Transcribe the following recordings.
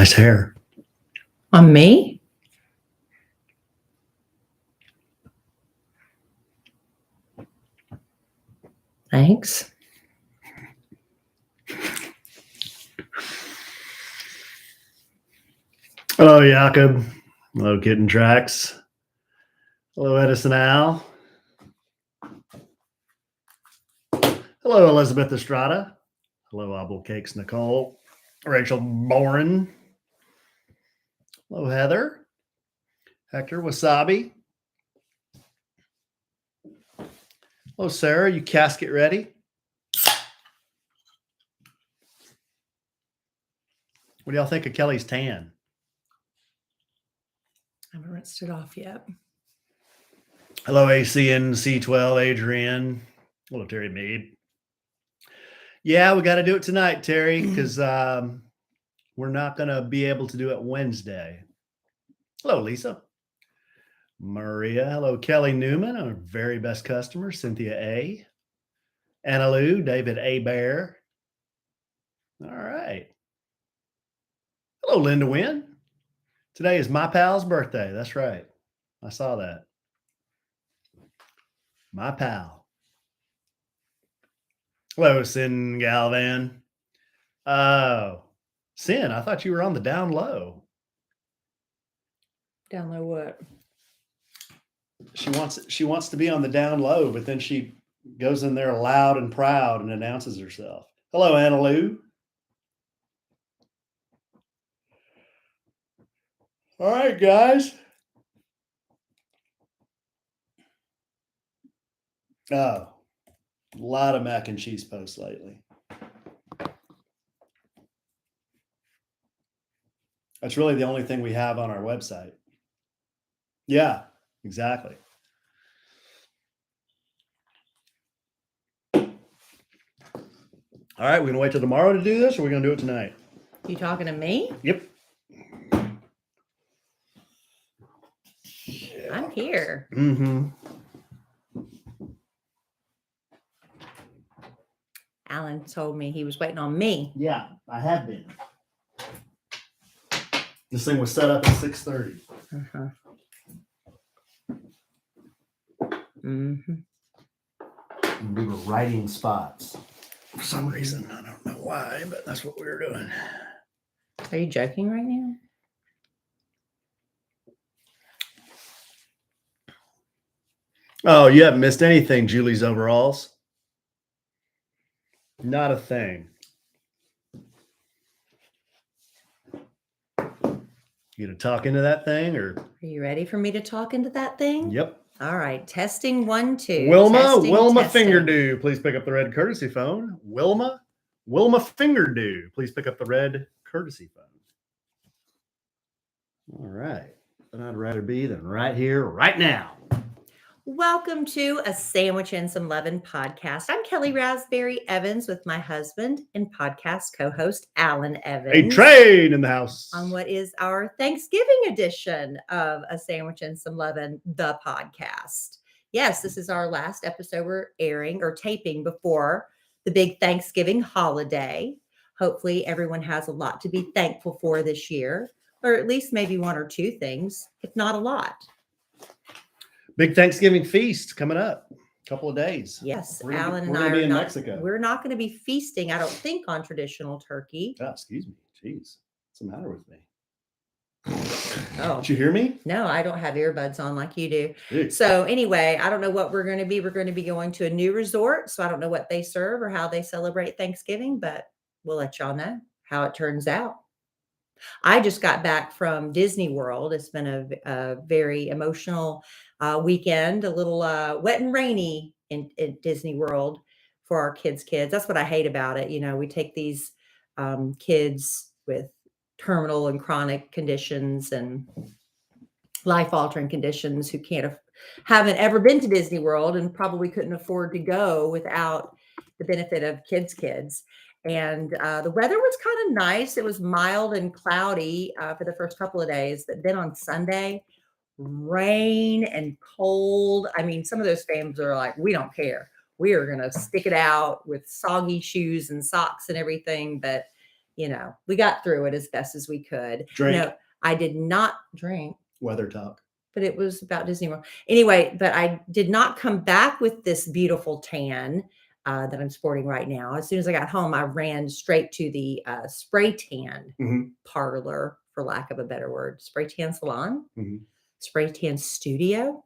Nice hair. On me? Thanks. Hello, Jakob. Hello, Kitten Tracks. Hello, Edison Al. Hello, Elizabeth Estrada. Hello, Obble Cakes Nicole. Rachel Boren. Hello, Heather. Hector Wasabi. Hello, Sarah. You casket ready? What do y'all think of Kelly's tan? I haven't rinsed it off yet. Hello, ACN C12, Adrian. Hello, Terry Mead. Yeah, we got to do it tonight, Terry, because we're not going to be able to do it Wednesday. Hello, Lisa. Maria. Hello, Kelly Newman, our very best customer. Cynthia A. Anna Lou, David A. Bear. All right. Hello, Linda Wynn. Today is my pal's birthday. That's right. I saw that. My pal. Hello, Sin Galvan. Oh, Sin, I thought you were on the down low. Down low what? She wants to be on the down low, but then she goes in there loud and proud and announces herself. Hello, Anna Lou. All right, guys. Oh, a lot of mac and cheese posts lately. That's really the only thing we have on our website. Yeah, exactly. All right, we're gonna wait till tomorrow to do this, or we're gonna do it tonight? You talking to me? Yep. I'm here. Mm-hmm. Alan told me he was waiting on me. Yeah, I have been. This thing was set up at 6:30. Uh-huh. Mm-hmm. We were writing spots. For some reason, I don't know why, but that's what we were doing. Are you joking right now? Oh, you haven't missed anything, Julie's overalls. Not a thing. You gonna talk into that thing, or? Are you ready for me to talk into that thing? Yep. All right. Testing 1, 2. Wilma testing. Fingerdew, please pick up the red courtesy phone. Wilma Fingerdew, please pick up the red courtesy phone. All right. And I'd rather be than right here, right now. Welcome to A Sandwich and Some Lovin' podcast. I'm Kellie Rasberry Evans with my husband and podcast co-host Alan Evans. A trade in the house. On what is our Thanksgiving edition of A Sandwich and Some Lovin', the podcast. Yes, this is our last episode we're airing or taping before the big Thanksgiving holiday. Hopefully everyone has a lot to be thankful for this year, or at least maybe one or two things, if not a lot. Big Thanksgiving feast coming up. A couple of days. Yes, We're Alan and gonna I be are in not, Mexico. We're not going to be feasting, I don't think, on traditional turkey. Oh, excuse me. Jeez. What's the matter with me? Oh. Did you hear me? No, I don't have earbuds on like you do. Jeez. So anyway, I don't know what we're going to be. We're going to be going to a new resort. So I don't know what they serve or how they celebrate Thanksgiving, but we'll let y'all know how it turns out. I just got back from Disney World. It's been a very emotional weekend, a little wet and rainy in Disney World for our kids. That's what I hate about it. You know, we take these kids with terminal and chronic conditions and life-altering conditions who haven't ever been to Disney World and probably couldn't afford to go without the benefit of kids. And the weather was kind of nice. It was mild and cloudy for the first couple of days. But then on Sunday, rain and cold. I mean, some of those families are like, we don't care. We are going to stick it out with soggy shoes and socks and everything. But we got through it as best as we could. Drink. No, I did not drink, Weather talk. but it was about Disney World. Anyway, but I did not come back with this beautiful tan that I'm sporting right now. As soon as I got home, I ran straight to the spray tan parlor, for lack of a better word, spray tan salon, spray tan studio,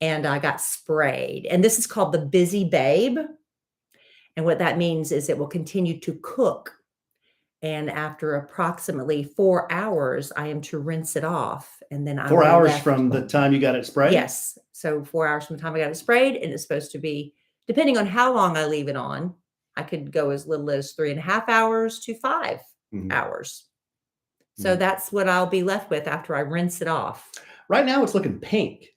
and I got sprayed. And this is called the Busy Babe. And what that means is it will continue to cook. And after approximately 4 hours, I am to rinse it off. And then 4 hours from the time you got it sprayed? Yes. So 4 hours from the time I got it sprayed. And it's supposed to be, depending on how long I leave it on, I could go as little as 3.5 hours to 5 hours. So that's what I'll be left with after I rinse it off. Right now it's looking pink.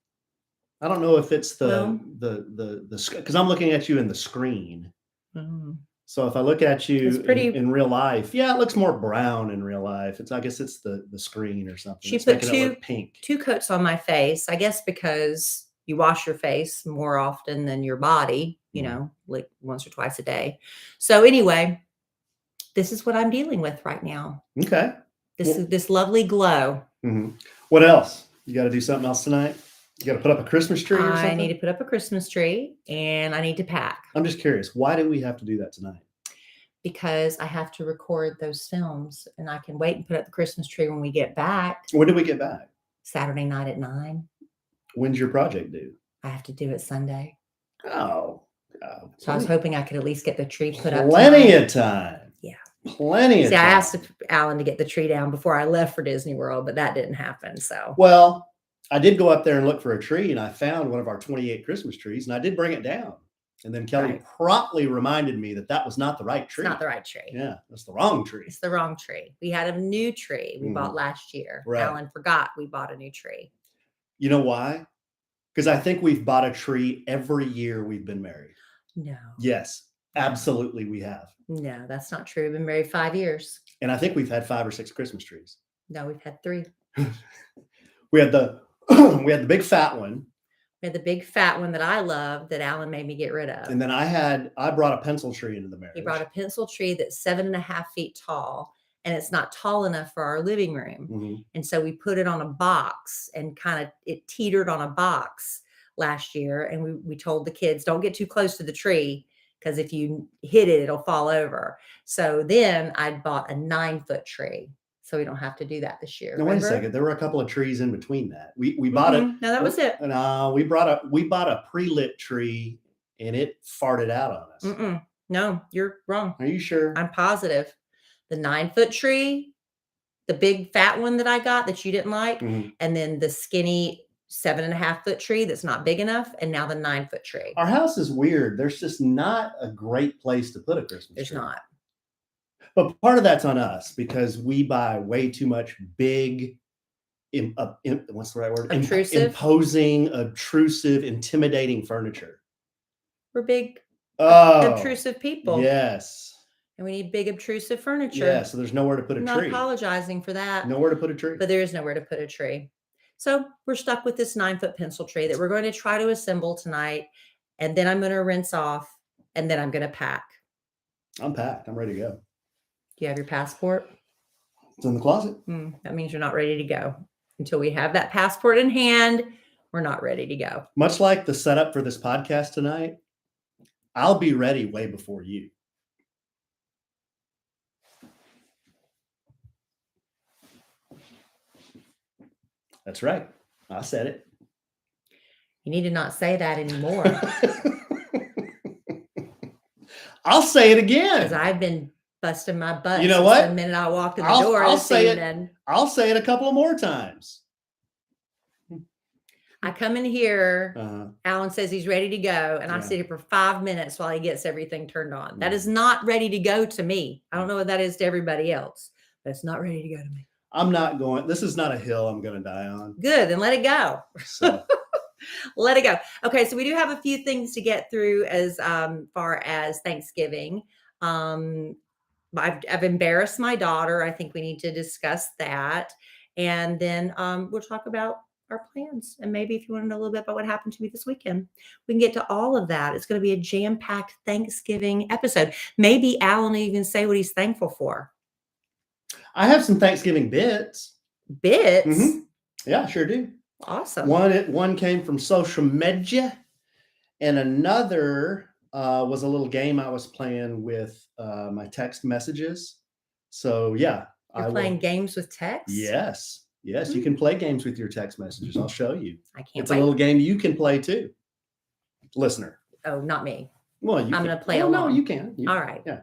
I don't know if it's the because I'm looking at you in the screen. So if I look at you in real life, yeah, it looks more brown in real life. I guess it's the screen or something. She put two coats on my face, I guess, because you wash your face more often than your body, like once or twice a day. So anyway, this is what I'm dealing with right now. Okay. This lovely glow. What else? You got to do something else tonight? You got to put up a Christmas tree or something? I need to put up a Christmas tree and I need to pack. I'm just curious. Why do we have to do that tonight? Because I have to record those films and I can wait and put up the Christmas tree when we get back. When do we get back? Saturday night at 9. When's your project due? I have to do it Sunday. Oh. So I was hoping I could at least get the tree put up. Plenty of time. Yeah. Plenty of time. I asked Alan to get the tree down before I left for Disney World, but that didn't happen. So. Well, I did go up there and look for a tree, and I found one of our 28 Christmas trees, and I did bring it down. And then Kellie promptly reminded me that was not the right tree. It's not the right tree. Yeah, that's the wrong tree. It's the wrong tree. We had a new tree we bought last year. Right. Alan forgot we bought a new tree. You know why? Because I think we've bought a tree every year we've been married. No. Yes, absolutely we have. No, that's not true. We've been married 5 years. And I think we've had 5 or 6 Christmas trees. No, we've had 3. We had the big fat one. We had the big fat one that I love that Alan made me get rid of. And then I brought a pencil tree into the marriage. He brought a pencil tree that's 7.5 feet tall, and it's not tall enough for our living room. And so we put it on a box and it teetered on a box last year. And we told the kids, don't get too close to the tree because if you hit it, it'll fall over. So then I bought a 9-foot tree. So we don't have to do that this year. Now, wait a second. There were a couple of trees in between that. We bought it. No, that was it. We bought a pre-lit tree and it farted out on us. No, you're wrong. Are you sure? I'm positive. The 9-foot tree, the big fat one that I got that you didn't like, and then the skinny 7.5-foot tree that's not big enough, and now the 9-foot tree. Our house is weird. There's just not a great place to put a Christmas tree. There's not. But part of that's on us because we buy way too much big, what's the right word? Imposing, obtrusive, intimidating furniture. We're big, obtrusive people. Yes. And we need big, obtrusive furniture. Yeah, so there's nowhere to put a tree. I'm not apologizing for that. Nowhere to put a tree. But there is nowhere to put a tree. So we're stuck with this 9-foot pencil tree that we're going to try to assemble tonight. And then I'm going to rinse off, and then I'm going to pack. I'm packed. I'm ready to go. Do you have your passport? It's in the closet. That means you're not ready to go. Until we have that passport in hand, we're not ready to go. Much like the setup for this podcast tonight, I'll be ready way before you. That's right. I said it. You need to not say that anymore. I'll say it again. Because I've been busting my butt. You know what? The minute I walked in the door, I'll say it a couple of more times. I come in here. Alan says he's ready to go, and I sit here for 5 minutes while he gets everything turned on. That is not ready to go to me. I don't know what that is to everybody else, but it's not ready to go to me. I'm not going. This is not a hill I'm going to die on. Good, then let it go. So. Let it go. Okay, so we do have a few things to get through as far as Thanksgiving. I've embarrassed my daughter. I think we need to discuss that. And then we'll talk about our plans. And maybe if you want to know a little bit about what happened to me this weekend, we can get to all of that. It's going to be a jam-packed Thanksgiving episode. Maybe Alan will even say what he's thankful for. I have some Thanksgiving bits. Bits? Mhm. Yeah, sure do. Awesome. One came from social media, and another was a little game I was playing with my text messages. So yeah, You're playing games with text? Yes, yes, you can play games with your text messages. I'll show you. I can't It's wait. a little game you can play too, listener. Oh, not me. Well, you I'm can. going to play Oh, no, along. you can. All right. Yeah.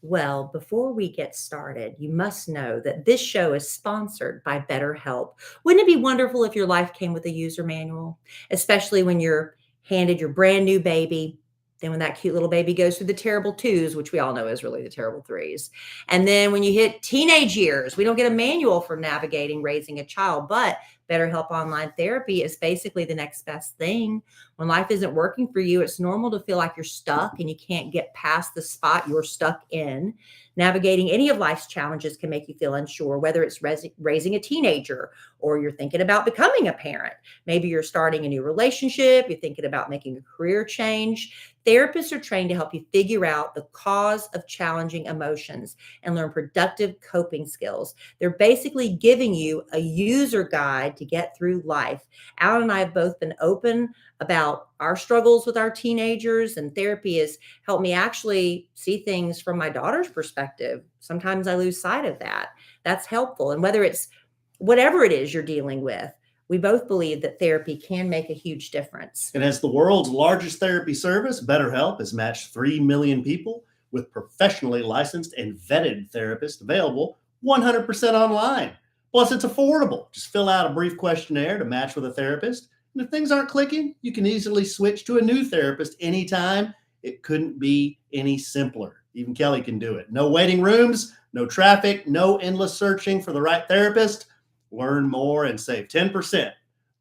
Well, before we get started, you must know that this show is sponsored by BetterHelp. Wouldn't it be wonderful if your life came with a user manual, especially when you're handed your brand new baby? Then when that cute little baby goes through the terrible twos, which we all know is really the terrible threes. And then when you hit teenage years, we don't get a manual for navigating raising a child, but BetterHelp Online Therapy is basically the next best thing. When life isn't working for you, it's normal to feel like you're stuck and you can't get past the spot you're stuck in. Navigating any of life's challenges can make you feel unsure, whether it's raising a teenager or you're thinking about becoming a parent. Maybe you're starting a new relationship, you're thinking about making a career change. Therapists are trained to help you figure out the cause of challenging emotions and learn productive coping skills. They're basically giving you a user guide to get through life. Alan and I have both been open about our struggles with our teenagers, and therapy has helped me actually see things from my daughter's perspective. Sometimes I lose sight of that. That's helpful. And whatever it is you're dealing with, we both believe that therapy can make a huge difference. And as the world's largest therapy service, BetterHelp has matched 3 million people with professionally licensed and vetted therapists available 100% online. Plus, it's affordable. Just fill out a brief questionnaire to match with a therapist. And if things aren't clicking, you can easily switch to a new therapist anytime. It couldn't be any simpler. Even Kellie can do it. No waiting rooms, no traffic, no endless searching for the right therapist. Learn more and save 10%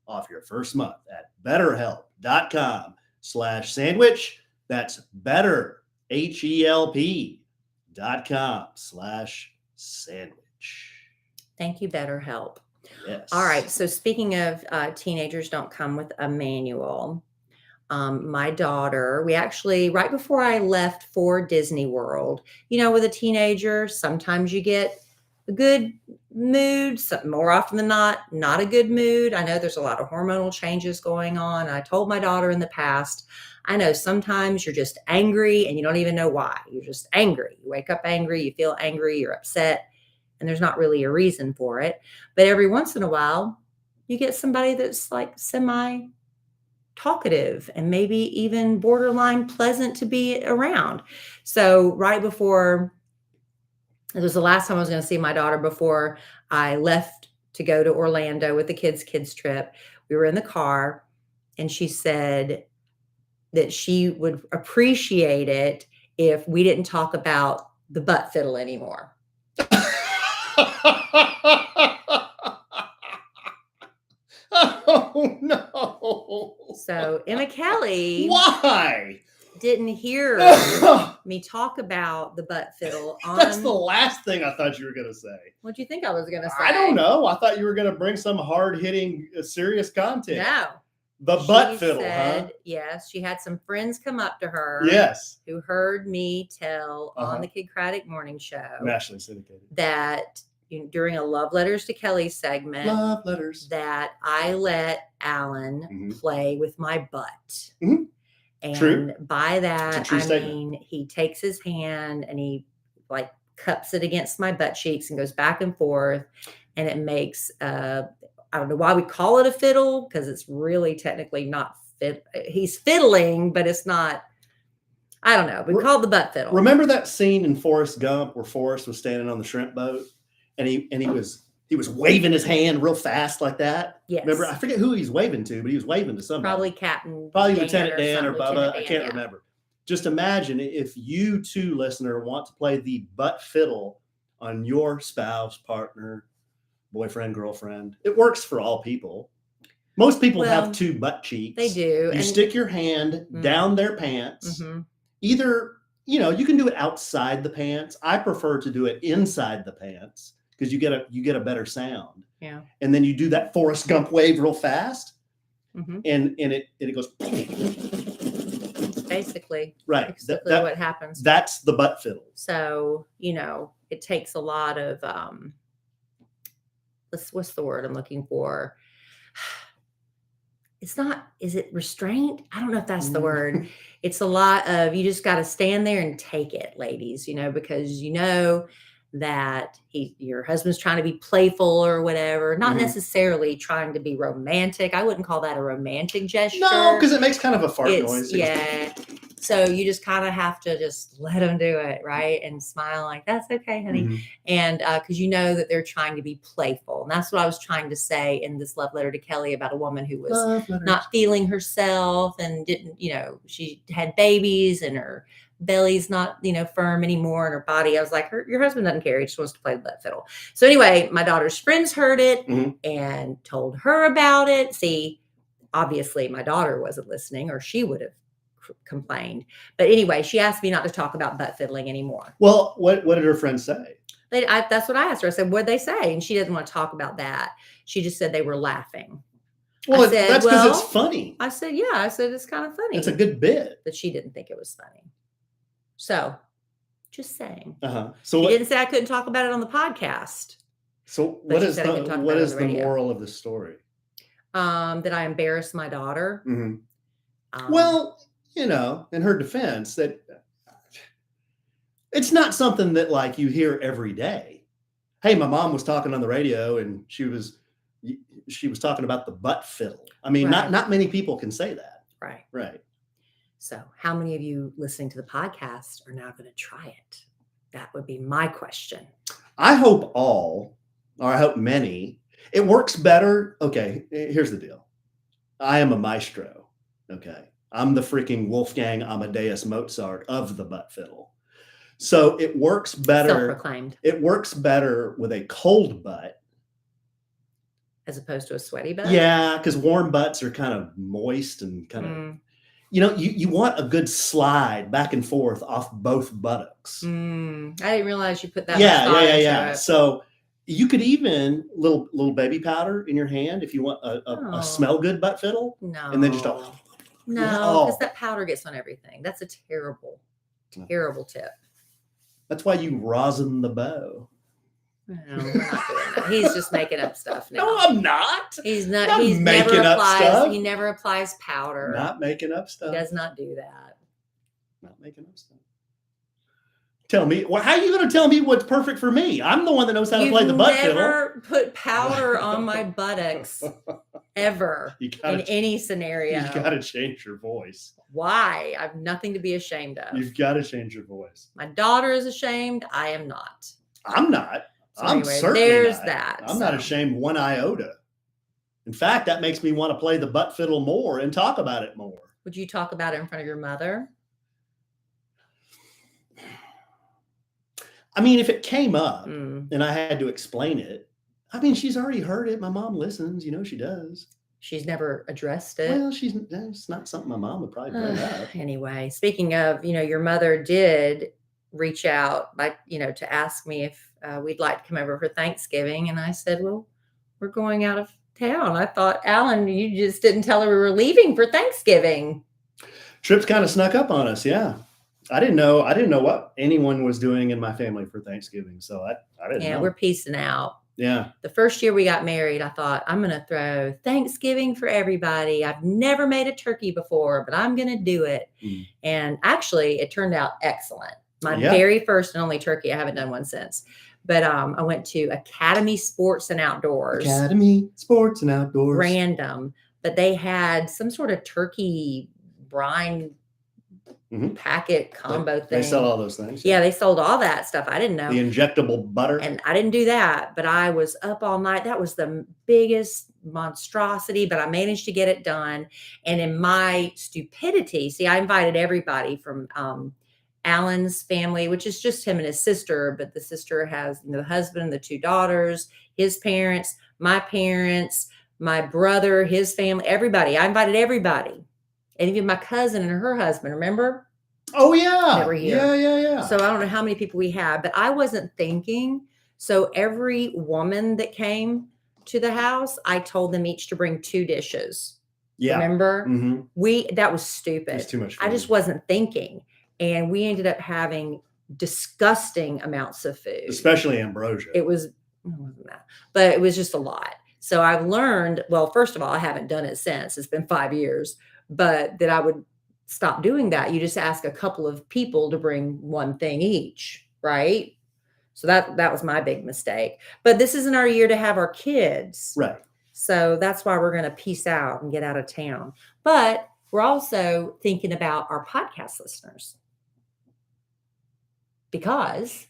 off your first month at betterhelp.com/sandwich. That's betterhelp.com/sandwich. Thank you, BetterHelp. Yes. All right. So speaking of teenagers don't come with a manual, my daughter, we actually, right before I left for Disney World, with a teenager, sometimes you get a good mood, more often than not a good mood. I know there's a lot of hormonal changes going on. I told my daughter in the past, I know sometimes you're just angry and you don't even know why. You're just angry. You wake up angry, you feel angry, you're upset, and there's not really a reason for it. But every once in a while, you get somebody that's like semi talkative and maybe even borderline pleasant to be around. So right before, it was the last time I was going to see my daughter before I left to go to Orlando with the kids trip. We were in the car and she said that she would appreciate it if we didn't talk about the butt fiddle anymore. Oh no. So Emma Kellie Why? didn't hear me talk about the butt fiddle on. That's the last thing I thought you were going to say. What do you think I was going to say? I don't know. I thought you were going to bring some hard-hitting, serious content. No. The butt fiddle, said, yes, she had some friends come up to her. Yes. Who heard me tell on the Kid Craddock Morning Show. Nationally syndicated. That during a Love Letters to Kellie segment. Love letters. That I let Alan play with my butt. Mm-hmm. And true. By that, I statement. mean, he takes his hand and he like cups it against my butt cheeks and goes back and forth. And it makes, I don't know why we call it a fiddle, because it's really technically not he's fiddling, but it's not, I don't know. We call it the butt fiddle. Remember that scene in Forrest Gump where Forrest was standing on the shrimp boat and he was waving his hand real fast like that? Yes. Remember, I forget who he's waving to, but he was waving to somebody. Probably Lieutenant Dan or Bubba. I can't Dan. remember. Just imagine if you too, listener, want to play the butt fiddle on your spouse, partner, boyfriend, girlfriend. It works for all people. Most people have two butt cheeks. They do. You stick your hand down their pants. Either, you can do it outside the pants. I prefer to do it inside the pants because you get a better sound. Yeah. And then you do that Forrest Gump wave real fast. And it goes. Basically Basically what happens. That's the butt fiddle. So, it takes a lot of what's the word I'm looking for? It's not, is it restraint? I don't know if that's the word. It's a lot of, you just got to stand there and take it, ladies, because that your husband's trying to be playful or whatever, not necessarily trying to be romantic. I wouldn't call that a romantic gesture. No, because it makes kind of a fart noise. Yeah. So you just kind of have to just let them do it, right? And smile like, that's okay, honey. And because that they're trying to be playful. And that's what I was trying to say in this love letter to Kellie about a woman who was not feeling herself and didn't, she had babies and her belly's not, firm anymore in her body. I was like, your husband doesn't care. He just wants to play the butt fiddle. So anyway, my daughter's friends heard it and told her about it. See, obviously my daughter wasn't listening or she would have complained. But anyway, she asked me not to talk about butt fiddling anymore. Well, what did her friends say? That's what I asked her. I said, what'd they say? And she didn't want to talk about that. She just said they were laughing. Well, that's because it's funny. I said, yeah. I said, it's kind of funny. It's a good bit. But she didn't think it was funny. So, just saying. So she didn't say I couldn't talk about it on the podcast. So what is the moral of the story? That I embarrassed my daughter. Well, in her defense, that it's not something that like you hear every day. Hey, my mom was talking on the radio and she was talking about the butt fiddle. I mean, not many people can say that. Right. So how many of you listening to the podcast are now going to try it? That would be my question. I hope all, or I hope many. It works better. Okay, here's the deal. I am a maestro. Okay. I'm the freaking Wolfgang Amadeus Mozart of the butt fiddle. So it works better. Self-proclaimed. It works better with a cold butt. As opposed to a sweaty butt? Yeah, because warm butts are kind of moist and kind of, you want a good slide back and forth off both buttocks. I didn't realize you put that. Yeah. So you could even little baby powder in your hand if you want a smell good butt fiddle. No. And then just No, because that powder gets on everything. That's a terrible tip. That's why you rosin the bow. No, we're not doing that. He's just making up stuff now. No, I'm not. He's not. Not He's making never up applies. stuff. He never applies powder. Not making up stuff. He does not do that. Not making up stuff. Tell me, how are you going to tell me what's perfect for me? I'm the one that knows how to play the butt fiddle. Never put powder on my buttocks ever in any scenario. You've got to change your voice. Why? I have nothing to be ashamed of. You've got to change your voice. My daughter is ashamed. I am not. I'm not. So I'm anyway, certainly there's not. that. I'm not ashamed one iota. In fact, that makes me want to play the butt fiddle more and talk about it more. Would you talk about it in front of your mother? I mean, if it came up and I had to explain it, I mean, she's already heard it. My mom listens. She does. She's never addressed it. Well, it's not something my mom would probably bring up. Anyway, speaking of, your mother did reach out to ask me if we'd like to come over for Thanksgiving. And I said, well, we're going out of town. I thought, Alan, you just didn't tell her we were leaving for Thanksgiving. Trip's kind of snuck up on us. Yeah. I didn't know what anyone was doing in my family for Thanksgiving. So I didn't know. Yeah, we're piecing out. Yeah. The first year we got married, I thought, I'm going to throw Thanksgiving for everybody. I've never made a turkey before, but I'm going to do it. And actually, it turned out excellent. My very first and only turkey. I haven't done one since. But I went to Academy Sports and Outdoors. Academy Sports and Outdoors. Random. But they had some sort of turkey brine packet combo thing. They sell all those things. Yeah, they sold all that stuff. I didn't know. The injectable butter. And I didn't do that, but I was up all night. That was the biggest monstrosity, but I managed to get it done. And in my stupidity, see, I invited everybody from Alan's family, which is just him and his sister, but the sister has the husband and the two daughters, his parents, my brother, his family, everybody. I invited everybody. And even my cousin and her husband, remember? Oh, yeah. They were here. Yeah. So I don't know how many people we had, but I wasn't thinking. So every woman that came to the house, I told them each to bring 2 dishes. Yeah. Remember? That was stupid. It's too much food. I just wasn't thinking. And we ended up having disgusting amounts of food. Especially ambrosia. It was it wasn't that, but it was just a lot. So I've learned, well, first of all, I haven't done it since. It's been 5 years, but that I would stop doing that. You just ask a couple of people to bring one thing each, right? So that was my big mistake. But this isn't our year to have our kids. Right. So that's why we're going to peace out and get out of town. But we're also thinking about our podcast listeners. Because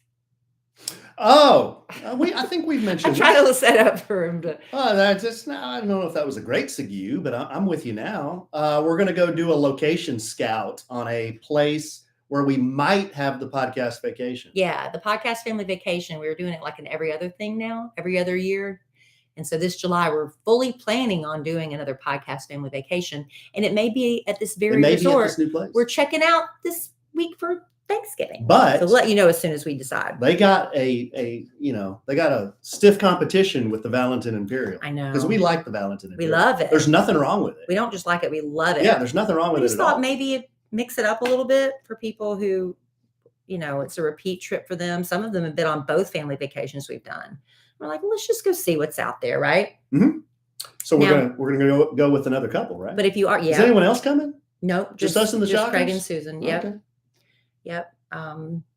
I think we've I'm mentioned trying to set up for him to. that's just now. I don't know if that was a great segue, but I'm with you now. We're going to go do a location scout on a place where we might have the podcast vacation. Yeah, the podcast family vacation. We were doing it like an every other thing now, every other year. And so this July, we're fully planning on doing another podcast family vacation. And it may be at this very resort. At this new place. We're checking out this week for Thanksgiving. But so we'll let you know as soon as we decide. They got they got a stiff competition with the Valentin Imperial. I know. Because we like the Valentin Imperial. We love it. There's nothing wrong with it. We don't just like it, we love it. Yeah, there's nothing wrong with it just at all. thought maybe mix it up a little bit for people who, it's a repeat trip for them. Some of them have been on both family vacations we've done. We're like, well, let's just go see what's out there, right? Mm-hmm. So we're gonna go with another couple, right? But if you are, Is anyone else coming? Nope, just us and the Shockers? Craig and Susan. Yep. Okay. Yep.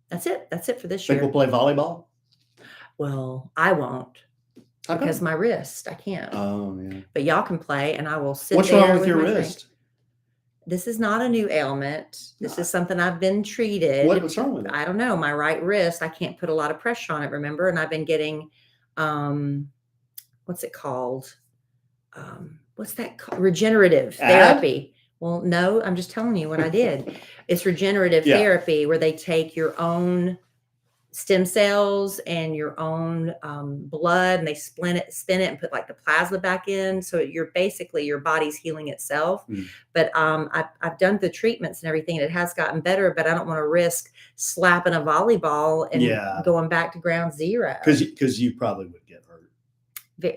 That's it. That's it for this Think year. we'll play volleyball? Well, I won't because my wrist. I can't. Oh yeah. But y'all can play, and I will sit. What's there wrong with your my wrist? drink. This is not a new ailment. This is something I've been treated. What's wrong with it? I don't know. My right wrist, I can't put a lot of pressure on it, remember? And I've been getting, what's it called? What's that called? Regenerative therapy. Well, no, I'm just telling you what I did. It's regenerative therapy where they take your own stem cells and your own blood and they spin it and put like the plasma back in. So you're basically, your body's healing itself. But I've done the treatments and everything and it has gotten better, but I don't want to risk slapping a volleyball and going back to ground zero. Because you probably would get hurt.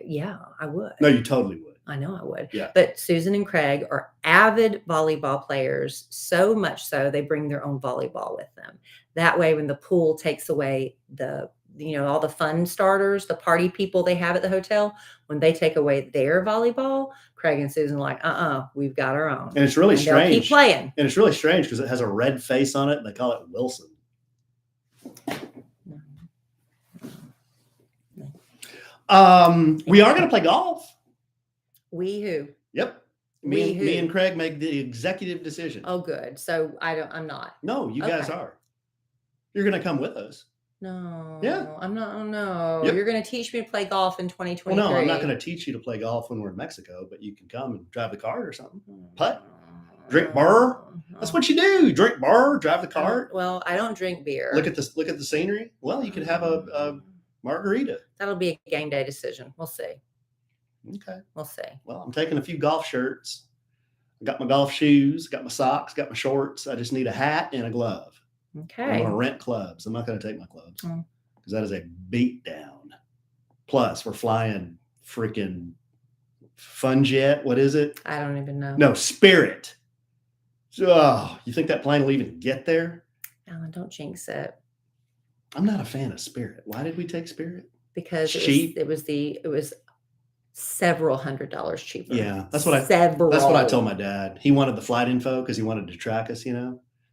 Yeah, I would. No, you totally would. I know I would. Yeah. But Susan and Craig are avid volleyball players, so much so they bring their own volleyball with them. That way, when the pool takes away all the fun starters, the party people they have at the hotel, when they take away their volleyball, Craig and Susan are like, we've got our own. And it's really strange. Keep playing. And it's really strange because it has a red face on it and they call it Wilson. We are going to play golf. We who? Yep. Me and Craig make the executive decision. Oh, good. So I'm not. No, you guys are. You're going to come with us. No. Yeah. I'm not. Oh, no. Yep. You're going to teach me to play golf in 2023. Well, no, I'm not going to teach you to play golf when we're in Mexico, but you can come and drive the cart or something. Putt, drink burr. That's what you do. Drink burr, drive the cart. Well, I don't drink beer. Look at the scenery. Well, you could have a margarita. That'll be a game day decision. We'll see. Okay. We'll see. Well, I'm taking a few golf shirts. I got my golf shoes, got my socks, got my shorts. I just need a hat and a glove. Okay. I'm going to rent clubs. I'm not going to take my clubs because that is a beat down. Plus, we're flying freaking Fun Jet. What is it? I don't even know. No, Spirit. Oh, you think that plane will even get there? Alan, don't jinx it. I'm not a fan of Spirit. Why did we take Spirit? Because cheap. It was several $100s cheaper. Yeah, that's what I told my dad. He wanted the flight info because he wanted to track us,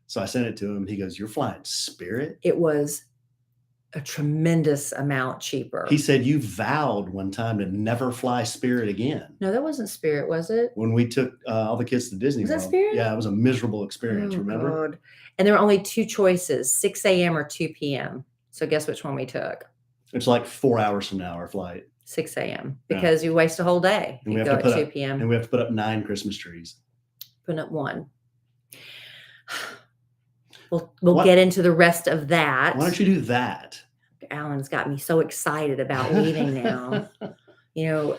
So I sent it to him. He goes, "You're flying Spirit?" It was a tremendous amount cheaper. He said you vowed one time to never fly Spirit again. No, that wasn't Spirit, was it? When we took all the kids to Disney World. Was that Spirit? Yeah, it was a miserable experience. Remember? God. And there were only two choices: 6 a.m. or 2 p.m. So guess which one we took? It's like 4 hours from now, our flight. 6 a.m. because you waste a whole day. And you go at 2 p.m. And we have to put up 9 Christmas trees. Putting up 1. We'll get into the rest of that. Why don't you do that? Alan's got me so excited about leaving now.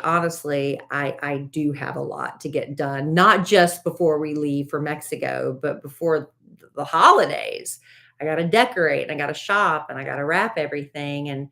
Honestly, I do have a lot to get done, not just before we leave for Mexico, but before the holidays. I got to decorate and I got to shop and I got to wrap everything. And,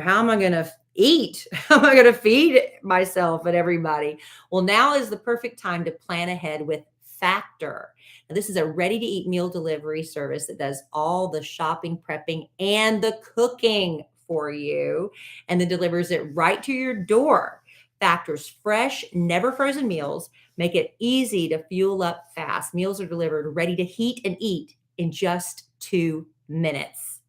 how am I going to eat? How am I going to feed myself and everybody? Well, now is the perfect time to plan ahead with Factor. Now, this is a ready-to-eat meal delivery service that does all the shopping, prepping, and the cooking for you and then delivers it right to your door. Factor's fresh, never frozen meals make it easy to fuel up fast. Meals are delivered ready to heat and eat in just 2 minutes.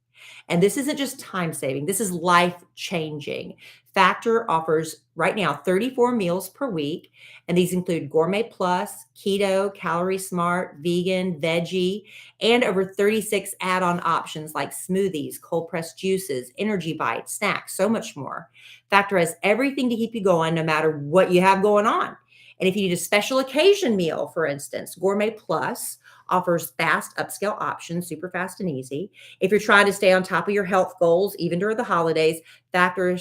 And this isn't just time saving, this is life changing. Factor offers right now 34 meals per week, and these include Gourmet Plus, Keto, Calorie Smart, Vegan, Veggie, and over 36 add on options like smoothies, cold pressed juices, energy bites, snacks, so much more. Factor has everything to keep you going no matter what you have going on. And if you need a special occasion meal, for instance, Gourmet Plus offers fast upscale options, super fast and easy. If you're trying to stay on top of your health goals, even during the holidays, Factor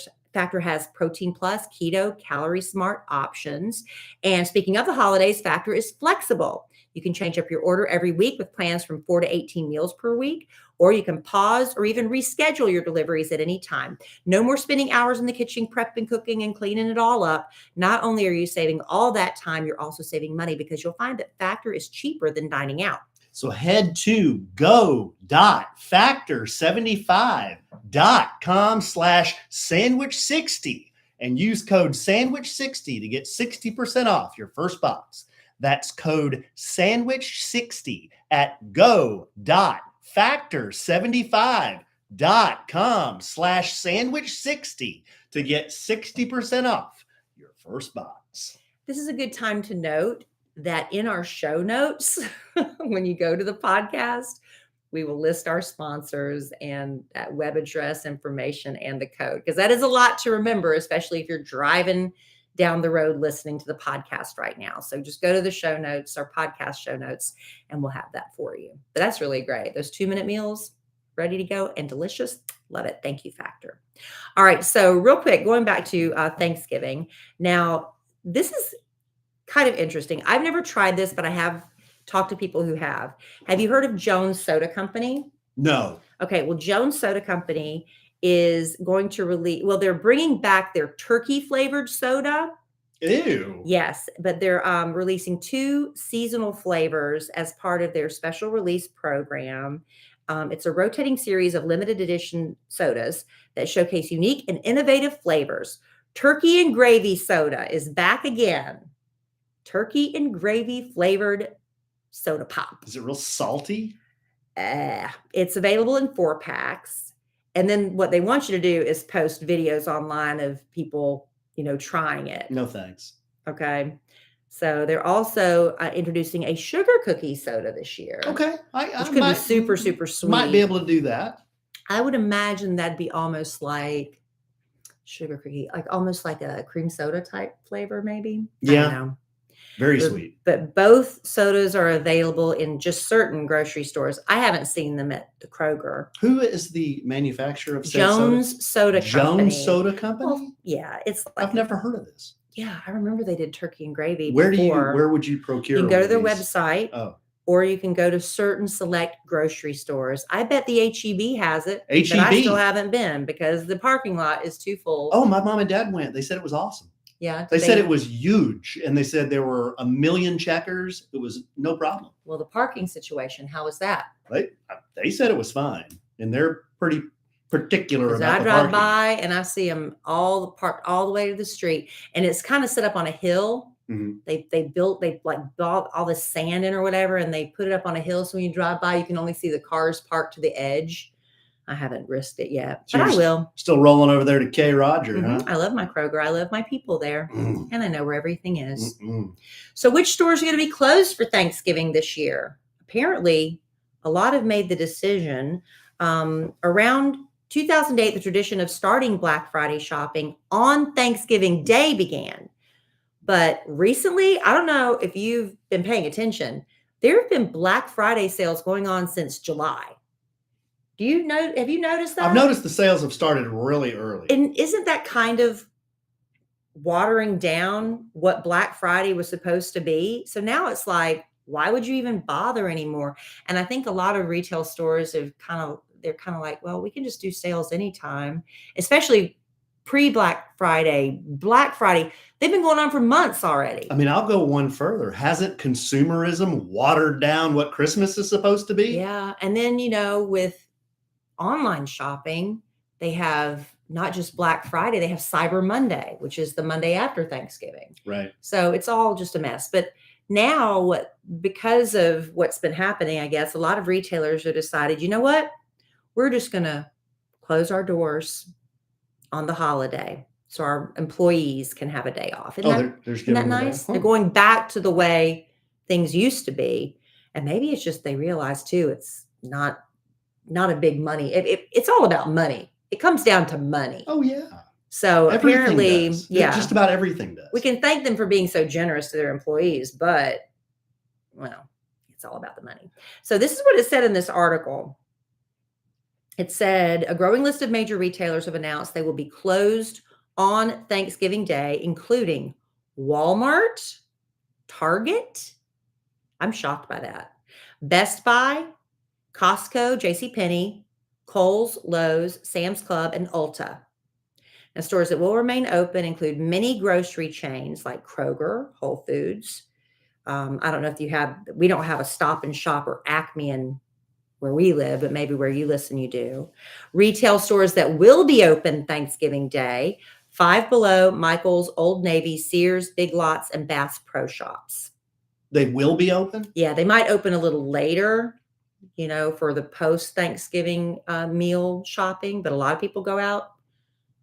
has Protein Plus, Keto, Calorie Smart options. And speaking of the holidays, Factor is flexible. You can change up your order every week with plans from 4 to 18 meals per week, or you can pause or even reschedule your deliveries at any time. No more spending hours in the kitchen prepping, cooking, and cleaning it all up. Not only are you saving all that time, you're also saving money because you'll find that Factor is cheaper than dining out. So head to go.factor75.com/sandwich60 and use code sandwich60 to get 60% off your first box. That's code sandwich60 at go.factor75.com/sandwich60 to get 60% off your first box. This is a good time to note that in our show notes, when you go to the podcast, we will list our sponsors and that web address information and the code, because that is a lot to remember, especially if you're driving down the road listening to the podcast right now. So just go to the show notes, our podcast show notes, and we'll have that for you. But that's really great. Those 2-minute meals, ready to go and delicious. Love it. Thank you, Factor. All right. So real quick, going back to Thanksgiving. Now, this is kind of interesting. I've never tried this, but I have talked to people who have. Have you heard of Jones Soda Company? No. Okay. Well, Jones Soda Company is going to release, well, they're bringing back their turkey flavored soda. Ew. Yes, but they're releasing 2 seasonal flavors as part of their special release program. It's a rotating series of limited edition sodas that showcase unique and innovative flavors. Turkey and gravy soda is back again. Turkey and gravy flavored soda pop. Is it real salty? It's available in 4 packs. And then what they want you to do is post videos online of people, trying it. No, thanks. Okay. So they're also introducing a sugar cookie soda this year. Okay. Which could be super, super sweet. Might be able to do that. I would imagine that'd be almost like sugar cookie, like almost like a cream soda type flavor, maybe. Yeah. I don't know. Very sweet. But both sodas are available in just certain grocery stores. I haven't seen them at the Kroger. Who is the manufacturer of said Jones Soda Company. Jones Soda Company? Well, yeah, it's like I've never heard of this. Yeah, I remember they did turkey and gravy. Where before. would you procure? You can go to their these? website, or you can go to certain select grocery stores. I bet the HEB has it, but I still haven't been because the parking lot is too full. Oh, my mom and dad went. They said it was awesome. Yeah. They said it was huge, and they said there were 1 million checkers. It was no problem. Well, the parking situation, how was that? They said it was fine, and they're pretty particular about I the drive parking. by and I see them all parked all the way to the street, and it's kind of set up on a hill. Mm-hmm. They bought all the sand in or whatever, and they put it up on a hill. So when you drive by, you can only see the cars parked to the edge. I haven't risked it yet, but I will. Still rolling over there to K. Roger, huh? I love my Kroger. I love my people there, and I know where everything is. Mm-mm. So which stores are going to be closed for Thanksgiving this year? Apparently, a lot have made the decision. Around 2008, the tradition of starting Black Friday shopping on Thanksgiving Day began. But recently, I don't know if you've been paying attention, there have been Black Friday sales going on since July. Have you noticed that? I've noticed the sales have started really early. And isn't that kind of watering down what Black Friday was supposed to be? So now it's like, why would you even bother anymore? And I think a lot of retail stores they're kind of like, well, we can just do sales anytime, especially pre-Black Friday. Black Friday, they've been going on for months already. I mean, I'll go one further. Hasn't consumerism watered down what Christmas is supposed to be? Yeah. And then, with online shopping, They have not just Black Friday, they have Cyber Monday, which is the Monday after Thanksgiving. Right. So it's all just a mess. But now, because of what's been happening, I guess a lot of retailers have decided, you know what? We're just going to close our doors on the holiday so our employees can have a day off. They're just Isn't that giving them a day. nice? Huh. They're going back to the way things used to be. And maybe it's just they realize too, it's not a big money. It's all about money. It comes down to money. Oh, yeah. So Everything apparently, does. yeah, Just about everything does. we can thank them for being so generous to their employees, but well, it's all about the money. So this is what it said in this article. It said a growing list of major retailers have announced they will be closed on Thanksgiving Day, including Walmart, Target. I'm shocked by that. Best Buy, Costco, JCPenney, Kohl's, Lowe's, Sam's Club, and Ulta. Now, stores that will remain open include many grocery chains like Kroger, Whole Foods. I don't know if we don't have a Stop and Shop or Acme in where we live, but maybe where you listen, you do. Retail stores that will be open Thanksgiving Day: Five Below, Michael's, Old Navy, Sears, Big Lots, and Bass Pro Shops. They will be open? Yeah, they might open a little later, for the post-Thanksgiving meal shopping, but a lot of people go out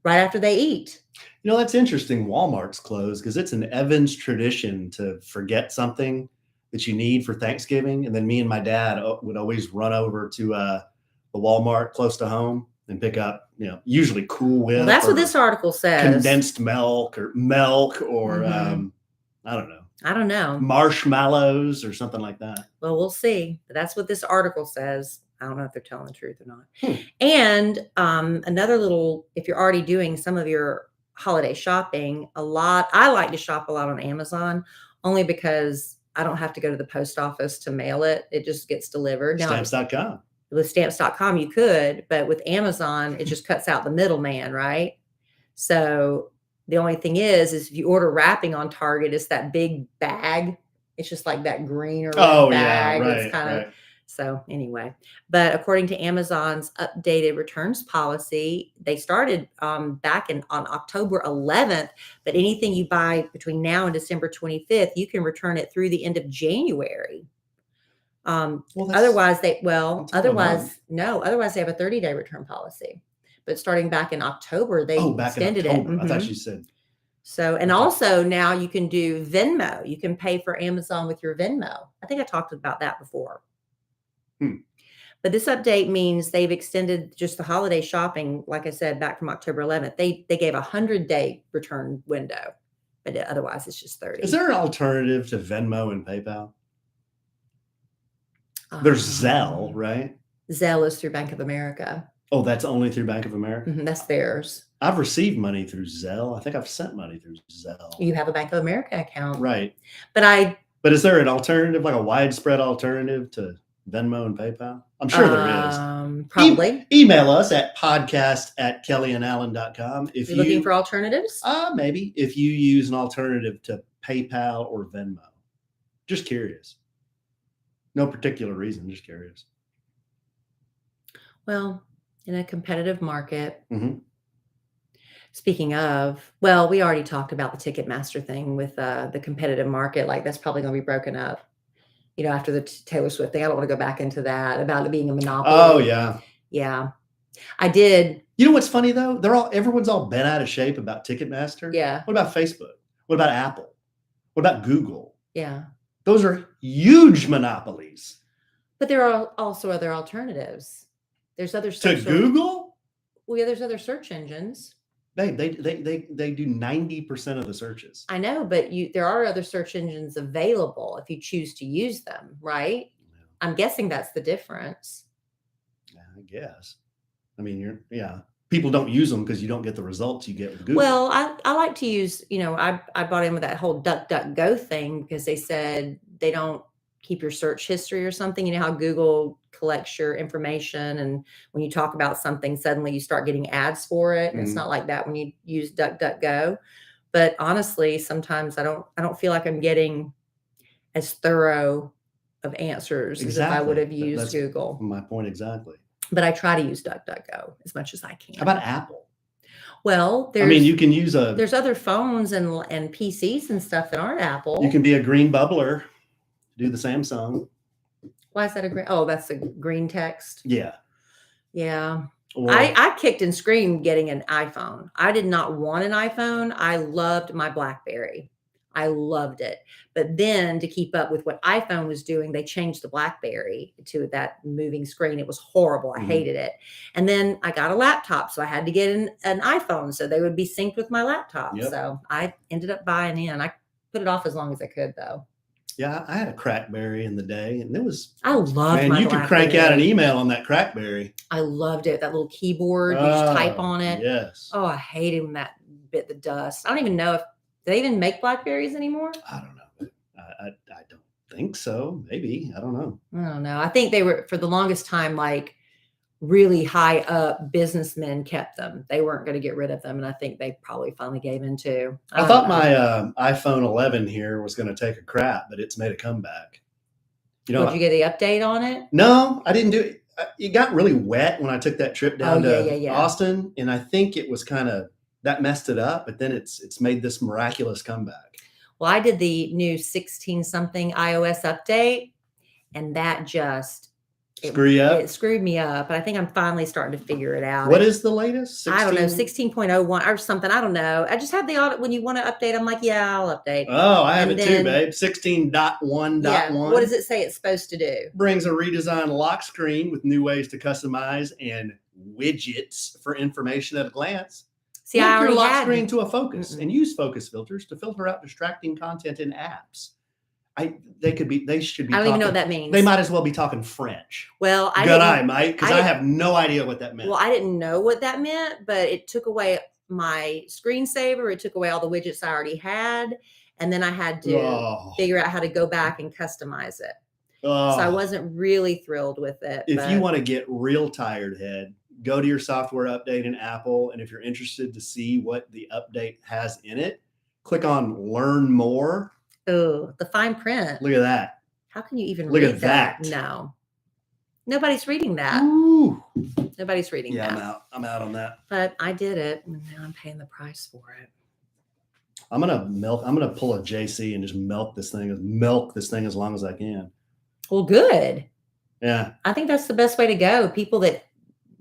right after they eat. That's interesting. Walmart's closed because it's an Evans tradition to forget something that you need for Thanksgiving. And then me and my dad would always run over to the Walmart close to home and pick up, usually Cool Whip. Well, that's what this article says. Condensed milk or I don't know, marshmallows or something like that. Well, we'll see. But that's what this article says. I don't know if they're telling the truth or not. And another little, if you're already doing some of your holiday shopping, I like to shop a lot on Amazon, only because I don't have to go to the post office to mail it. It just gets delivered. Now, Stamps.com. With Stamps.com, you could, but with Amazon, it just cuts out the middleman, right? So the only thing is if you order wrapping on Target, it's that big bag. It's just like that green or red bag. Yeah, right, it's kind of so anyway. But according to Amazon's updated returns policy, they started back on October 11th. But anything you buy between now and December 25th, you can return it through the end of January. Otherwise they have a 30-day return policy. But starting back in October, they extended it. I thought you said. So, and also now you can do Venmo. You can pay for Amazon with your Venmo. I think I talked about that before. But this update means they've extended just the holiday shopping, like I said, back from October 11th. They gave a 100-day return window, but otherwise it's just 30. Is there an alternative to Venmo and PayPal? There's Zelle, right? Zelle is through Bank of America. Oh, that's only through Bank of America? That's theirs. I've received money through Zelle. I think I've sent money through Zelle. You have a Bank of America account. Right. But is there an alternative, like a widespread alternative to Venmo and PayPal? I'm sure there is. Probably. Email us at podcast@kellyandalan.com. If you're looking for alternatives? Maybe. If you use an alternative to PayPal or Venmo. Just curious. No particular reason, just curious. Well, in a competitive market. Speaking of, well, we already talked about the Ticketmaster thing with the competitive market. Like that's probably going to be broken up, after the Taylor Swift thing. I don't want to go back into that about it being a monopoly. Oh yeah. Yeah. I did. You know what's funny though? Everyone's all bent out of shape about Ticketmaster. Yeah. What about Facebook? What about Apple? What about Google? Yeah. Those are huge monopolies. But there are also other alternatives. There's other to Google? Well, yeah, there's other search engines. They do 90% of the searches. I know, but there are other search engines available if you choose to use them, right? Yeah. I'm guessing that's the difference. I guess. I mean, people don't use them because you don't get the results you get with Google. Well, I like to use, I bought in with that whole DuckDuckGo thing because they said they don't keep your search history or something. You know how Google collects your information, and when you talk about something, suddenly you start getting ads for it. And it's not like that when you use DuckDuckGo. But honestly, sometimes I don't feel like I'm getting as thorough of answers as if I would have used Google. My point exactly. but I try to use DuckDuckGo as much as I can. How about Apple? Well, I mean, you can use there's other phones and PCs and stuff that aren't Apple. You can be a green bubbler, do the Samsung. Why is that a green? Oh, that's a green text. Yeah. Yeah. Or, I kicked and screamed getting an iPhone. I did not want an iPhone. I loved my BlackBerry. I loved it. But then to keep up with what iPhone was doing, they changed the BlackBerry to that moving screen. It was horrible. I hated it. And then I got a laptop, so I had to get an iPhone so they would be synced with my laptop. Yep. So I ended up buying in. I put it off as long as I could, though. Yeah, I had a Crackberry in the day, and it was. I loved man, my you could crank out an email on that Crackberry. I loved it. That little keyboard, you just type on it. Yes. Oh, I hated when that bit the dust. I don't even know if they even make Blackberries anymore. I don't know. I don't think so. Maybe. I don't know. I don't know. I think they were, for the longest time, like really high up businessmen kept them. They weren't going to get rid of them. And I think they probably finally gave in too. I thought my iPhone 11 here was going to take a crap, but it's made a comeback. You know, did you get the update on it? No, I didn't do it. It got really wet when I took that trip down to yeah. Austin. And I think it was kind of, that messed it up, but then it's made this miraculous comeback. Well, I did the new 16 something iOS update, and that just it screwed me up. But I think I'm finally starting to figure it out. What is the latest? 16? I don't know, 16.01 or something. I don't know. I just have the audit when you want to update. I'm like, yeah, I'll update. Oh, I have it too, babe. 16.1.1. Yeah, what does it say it's supposed to do? Brings a redesigned lock screen with new ways to customize and widgets for information at a glance. See, I already your lock had screen to a focus and use focus filters to filter out distracting content in apps. They should be. I don't even know what that means. They might as well be talking French. Well, because I have no idea what that meant. Well, I didn't know what that meant, but it took away my screensaver. It took away all the widgets I already had, and then I had to figure out how to go back and customize it. So I wasn't really thrilled with it. If you want to get real tired head, go to your software update in Apple. And if you're interested to see what the update has in it, click on Learn More. Oh, the fine print. Look at that. How can you even read at that? No. Nobody's reading that. Ooh. Nobody's reading that. Yeah, I'm out on that. But I did it, and now I'm paying the price for it. I'm gonna pull a JC and just milk this thing as long as I can. Well, good. Yeah. I think that's the best way to go. People that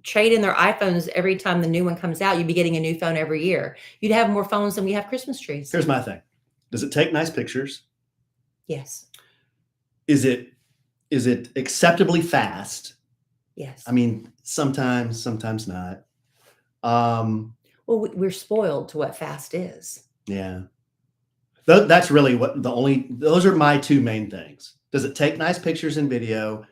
trade in their iPhones every time the new one comes out, you'd be getting a new phone every year. You'd have more phones than we have Christmas trees. Here's my thing. Does it take nice pictures? Yes. Is it acceptably fast? Yes. I mean, sometimes not. Well, we're spoiled to what fast is. Yeah. That's really those are my two main things. Does it take nice pictures and video?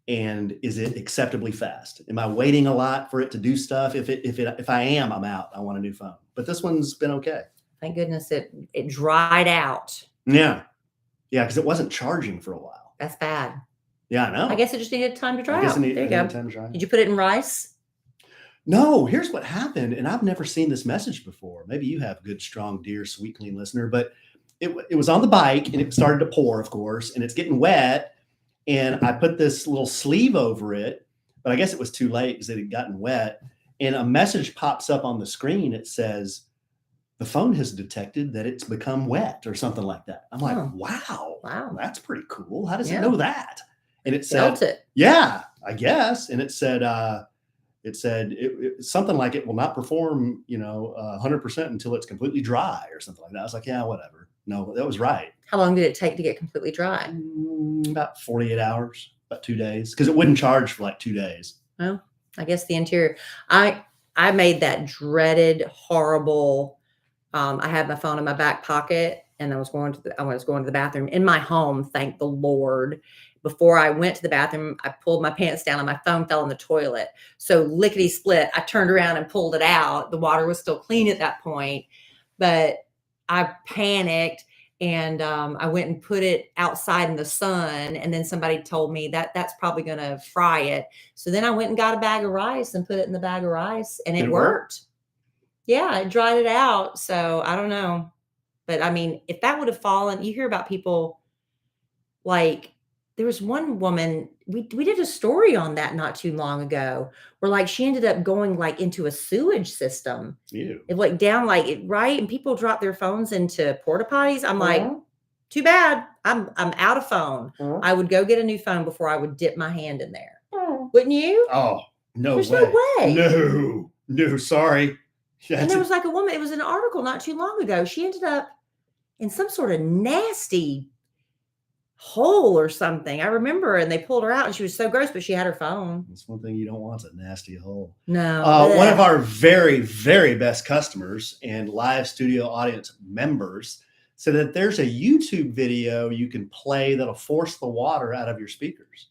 And is it acceptably fast? Am I waiting a lot for it to do stuff? If I am, I'm out. I want a new phone. But this one's been okay. Thank goodness it dried out. Yeah. Yeah, because it wasn't charging for a while. That's bad. Yeah, I know. I guess it just needed time to dry out. There you go. Time to dry. Did you put it in rice? No, here's what happened. And I've never seen this message before. Maybe you have, good, strong, dear, sweet, clean listener. But it was on the bike and it started to pour, of course, and it's getting wet. And I put this little sleeve over it, but I guess it was too late because it had gotten wet. And a message pops up on the screen. It says, the phone has detected that it's become wet or something like that. I'm like, wow, that's pretty cool. How does it know that? And it said, yeah, I guess. And it said, something like it will not perform, 100% until it's completely dry or something like that. I was like, yeah, whatever. No, that was right. How long did it take to get completely dry? About 48 hours, about 2 days, because it wouldn't charge for like 2 days. Well, I guess the interior, I made that dreaded, horrible, I had my phone in my back pocket and I was going to the bathroom in my home. Thank the Lord. Before I went to the bathroom, I pulled my pants down and my phone fell in the toilet. So lickety split, I turned around and pulled it out. The water was still clean at that point, but I panicked and I went and put it outside in the sun. And then somebody told me that's probably going to fry it. So then I went and got a bag of rice and put it in the bag of rice and it worked. Yeah, it dried it out. So I don't know. But I mean, if that would have fallen, you hear about people like there was one woman, we did a story on that not too long ago, where, like, she ended up going, like, into a sewage system. Ew. It went down, like, it right, and people drop their phones into porta potties. I'm like, Uh-huh. "Too bad. I'm out of phone." Uh-huh. I would go get a new phone before I would dip my hand in there. Wouldn't you? Oh, no There's way. no way. No, sorry. And there was, like, a woman, it was an article not too long ago. She ended up in some sort of nasty hole or something. I remember, and they pulled her out, and she was so gross, but she had her phone. That's one thing you don't want, is a nasty hole. No. One of ugh. our very, very best customers and live studio audience members said that there's a YouTube video you can play that'll force the water out of your speakers.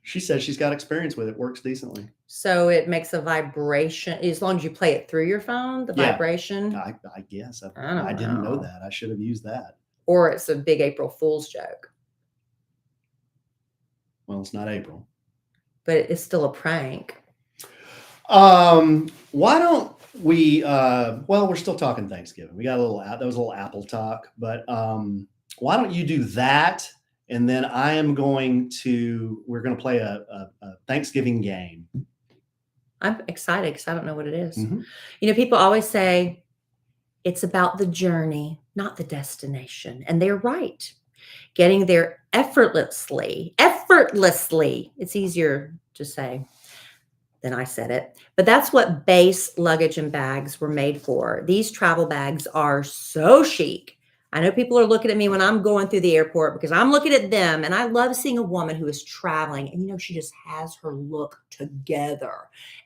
She says she's got experience with it. Works decently. So it makes a vibration as long as you play it through your phone, the Yeah. vibration, I guess. don't I didn't know know. that. I should have used that. Or it's a big April Fool's joke, Well, it's not April. but it's still a prank. Why don't we, well, we're still talking Thanksgiving. We got that was a little Apple talk, but why don't you do that? And then we're going to play a Thanksgiving game. I'm excited because I don't know what it is. Mhm. You know, people always say it's about the journey, not the destination. And they're right. Getting there effortlessly. It's easier to say than I said it. But that's what Beis luggage and bags were made for. These travel bags are so chic. I know people are looking at me when I'm going through the airport because I'm looking at them, and I love seeing a woman who is traveling and, you know, she just has her look together.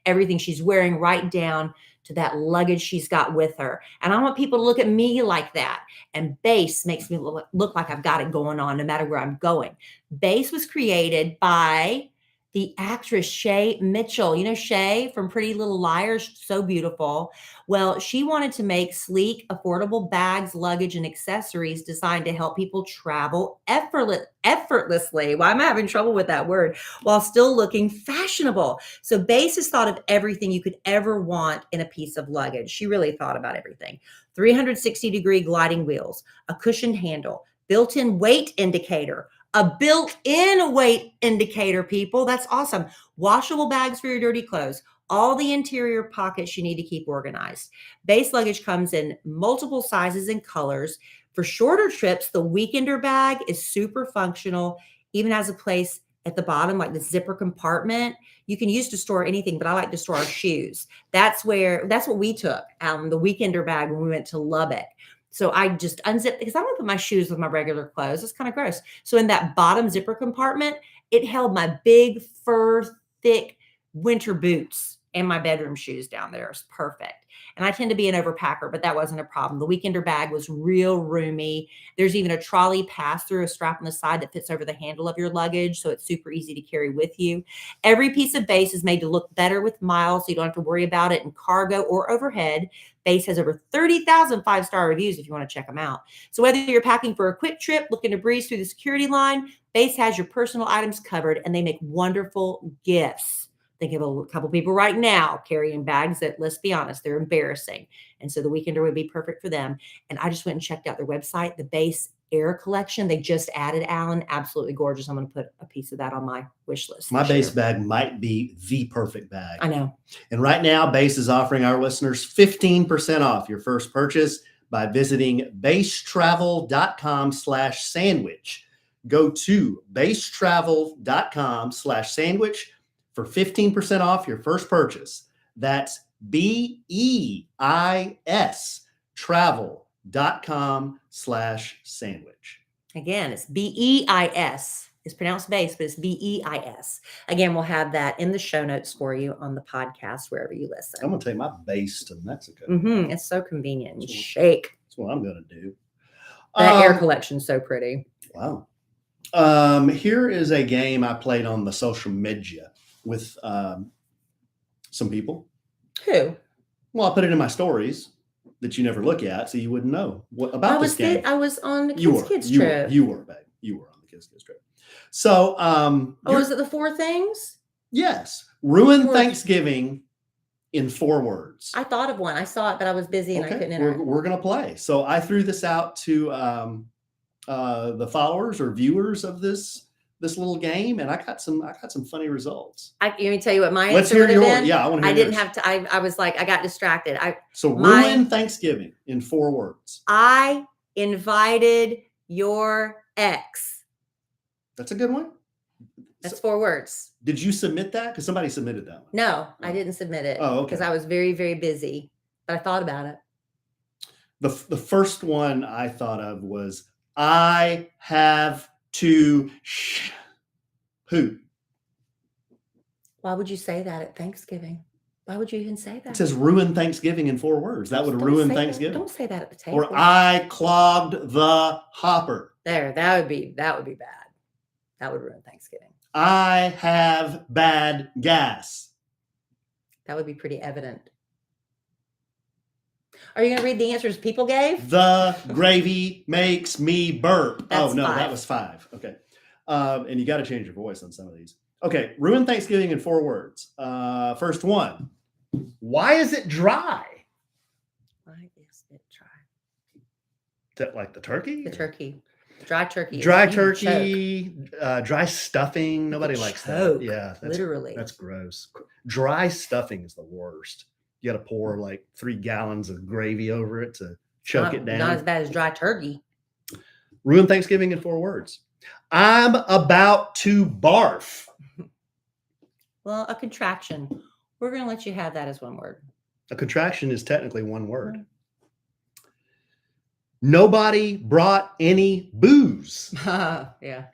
Everything she's wearing right down to that luggage she's got with her. And I want people to look at me like that. And Beis makes me look like I've got it going on no matter where I'm going. Beis was created by the actress Shay Mitchell. You know Shay from Pretty Little Liars, so beautiful. Well, she wanted to make sleek, affordable bags, luggage, and accessories designed to help people travel effortlessly. Why am I having trouble with that word? While still looking fashionable. So Beis has thought of everything you could ever want in a piece of luggage. She really thought about everything. 360-degree gliding wheels, a cushioned handle, built-in weight indicator, a built-in weight indicator, people. That's awesome. Washable bags for your dirty clothes. All the interior pockets you need to keep organized. Beis luggage comes in multiple sizes and colors. For shorter trips, the weekender bag is super functional, even has a place at the bottom, like the zipper compartment. You can use to store anything, but I like to store our shoes. That's what we took, the weekender bag when we went to Lubbock. So I just unzipped because I want to put my shoes with my regular clothes. It's kind of gross. So in that bottom zipper compartment, it held my big fur, thick winter boots and my bedroom shoes down there. It's perfect. And I tend to be an overpacker, but that wasn't a problem. The weekender bag was real roomy. There's even a trolley pass-through, a strap on the side that fits over the handle of your luggage, so it's super easy to carry with you. Every piece of Beis is made to look better with miles, so you don't have to worry about it in cargo or overhead. Beis has over 30,000 five-star reviews if you want to check them out. So whether you're packing for a quick trip, looking to breeze through the security line, Beis has your personal items covered, and they make wonderful gifts. Think of a couple people right now carrying bags that, let's be honest, they're embarrassing. And so the weekender would be perfect for them. And I just went and checked out their website, the Beis Air Collection. They just added, Alan, absolutely gorgeous. I'm going to put a piece of that on my wish list. My Beis bag might be the perfect bag. I know. And right now, Beis is offering our listeners 15% off your first purchase by visiting beistravel.com/sandwich. Go to beistravel.com/sandwich for 15% off your first purchase. That's BEIS travel.com/sandwich. Again, it's BEIS. It's pronounced Beis, but it's BEIS. Again, we'll have that in the show notes for you on the podcast, wherever you listen. I'm going to take my Beis to Mexico. It's so convenient. You shake. That's what I'm going to do. That air collection's so pretty. Wow. Here is a game I played on the social media with some people. Who? Well, I put it in my stories that you never look at, so you wouldn't know about this game. I was on the kids you trip. You were, babe. You were on the kids trip. So, is it the 4 things? Yes. Ruin Thanksgiving in 4 words. I thought of one. I saw it, but I was busy and I couldn't enter. We're going to play. So I threw this out to the followers or viewers of this this little game, and I got some funny results. Let me tell you what my Let's answer hear would have yours. been. Yeah, I want to I hear didn't yours. have to. I was like, I got distracted. So my- ruin Thanksgiving in 4 words. I invited your ex. That's a good one. That's 4 words. Did you submit that? Because somebody submitted that one. No, Oh. I didn't submit it. Oh, okay. Because I was very, very busy. But I thought about it. The first one I thought of was, I have to poop. Why would you say that at Thanksgiving? Why would you even say that? It says ruin Thanksgiving in 4 words. That would Don't ruin say Thanksgiving. That. Don't say that at the table. Or I clogged the hopper. There, that would be bad. That would ruin Thanksgiving. I have bad gas. That would be pretty evident. Are you going to read the answers people gave? The gravy makes me burp. That's oh, no, 5. that was 5. Okay. And you got to change your voice on some of these. Okay. Ruin Thanksgiving in 4 words. First one. Why is it dry? Why is it dry? Is that like the turkey? The turkey. Dry turkey. Dry You turkey, dry stuffing. Nobody likes choke, that. Yeah. literally. That's gross. Dry stuffing is the worst. You got to pour like 3 gallons of gravy over it to choke it down. Not as bad as dry turkey. Ruin Thanksgiving in 4 words. I'm about to barf. Well, a contraction. We're going to let you have that as 1 word. A contraction is technically 1 word. Nobody brought any booze. Yeah.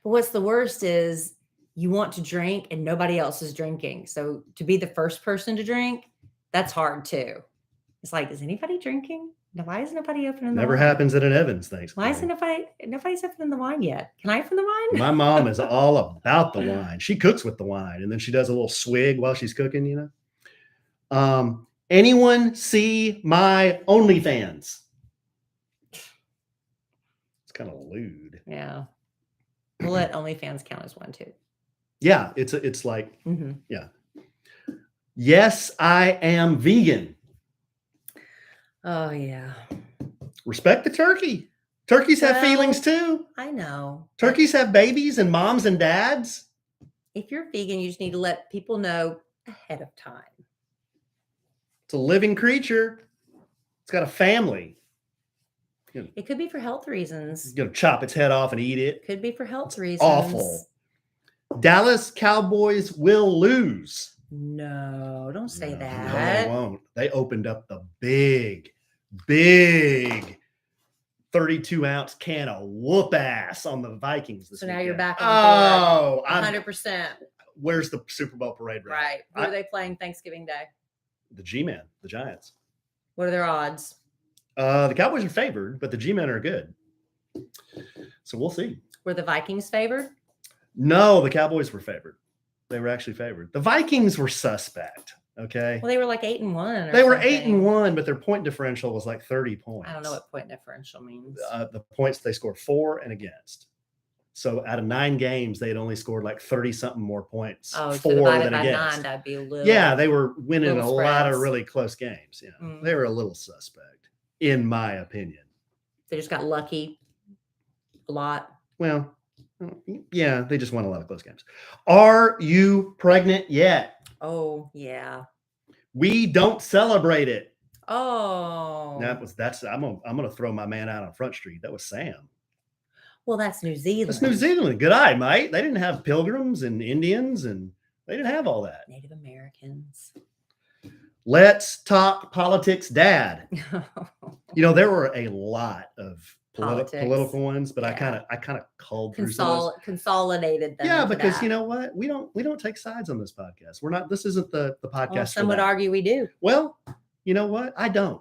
But what's the worst is you want to drink and nobody else is drinking. So to be the first person to drink, that's hard too. It's like, is anybody drinking? No, why is nobody opening the Never wine? happens at an Evans Thanksgiving. Why isn't nobody's opening the wine yet? Can I open the wine? My mom is all about the wine. She cooks with the wine, and then she does a little swig while she's cooking, you know. Anyone see my OnlyFans? It's kind of lewd. Yeah. We'll let OnlyFans count as 1 too. Yeah, it's like, Mm-hmm. yeah. Yes, I am vegan. Oh yeah. Respect the turkey. Turkeys have feelings too. I know. Turkeys have babies and moms and dads. If you're vegan, you just need to let people know ahead of time. It's a living creature. It's got a family. It could be for health reasons. You're gonna chop its head off and eat it. Could be for health reasons. Awful. Dallas Cowboys will lose. No, don't say No, that. they won't. They opened up the big 32-ounce can of whoop ass on the Vikings this So now weekend. you're back on board. Oh, 100%. where's the Super Bowl parade route? Right. Who are they playing Thanksgiving Day? The G-Men, the Giants. What are their odds? The Cowboys are favored, but the G-Men are good. So we'll see. Were the Vikings favored? No, the Cowboys were favored. They were actually favored. The Vikings were suspect. Okay. Well, they were like 8-1. They were 8-1, but their point differential was like 30 points. I don't know what point differential means. The points they scored for and against. So out of 9 games, they had only scored like 30-something more points Oh, so for divided than by against. 9, that'd be a little. Yeah, they were winning a little lot of spreads. really close games. Yeah, Mm. they were a little suspect, in my opinion. They just got lucky a lot. Well, yeah, they just won a lot of close games. Are you pregnant yet? Oh, yeah. We don't celebrate it. Oh. I'm gonna throw my man out on Front Street. That was Sam. Well, that's New Zealand. That's New Zealand. Good eye, mate. They didn't have pilgrims and Indians, and they didn't have all that. Native Americans. Let's talk politics, Dad. You know, there were a lot of political ones, but Yeah. I kind of culled through some of those. Consolidated them. Yeah, into because that. you know what? We don't take sides on this podcast. We're not. This isn't the podcast. Well, some for would that. argue we do. Well, you know what? I don't.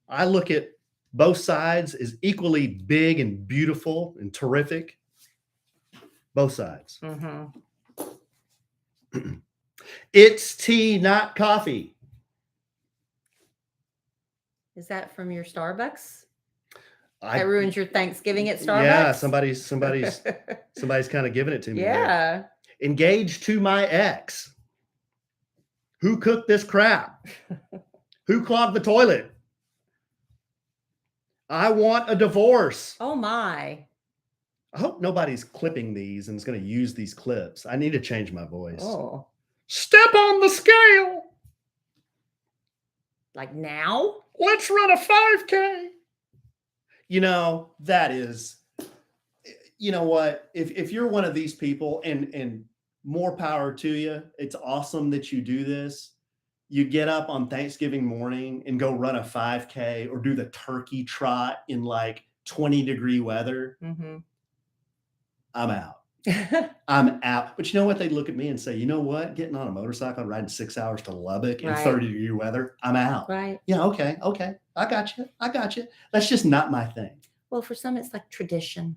I look at both sides as equally big and beautiful and terrific. Both sides. Mm-hmm. It's tea, not coffee. Is that from your Starbucks? That ruins your Thanksgiving at Starbucks? Yeah, somebody's kind of giving it to me. Yeah. There. Engaged to my ex. Who cooked this crap? Who clogged the toilet? I want a divorce. Oh my. I hope nobody's clipping these and is going to use these clips. I need to change my voice. Oh, Step on the scale. like now? Let's run a 5K. You know, that is, you know what? If you're one of these people, and more power to you, it's awesome that you do this. You get up on Thanksgiving morning and go run a 5K or do the turkey trot in like 20-degree weather. Mm-hmm. I'm out. I'm out. But you know what? They'd look at me and say, you know what? Getting on a motorcycle and riding 6 hours to Lubbock in Right. 30-degree weather, I'm out. Right. Yeah, okay. I got you. That's just not my thing. Well, for some, it's like tradition.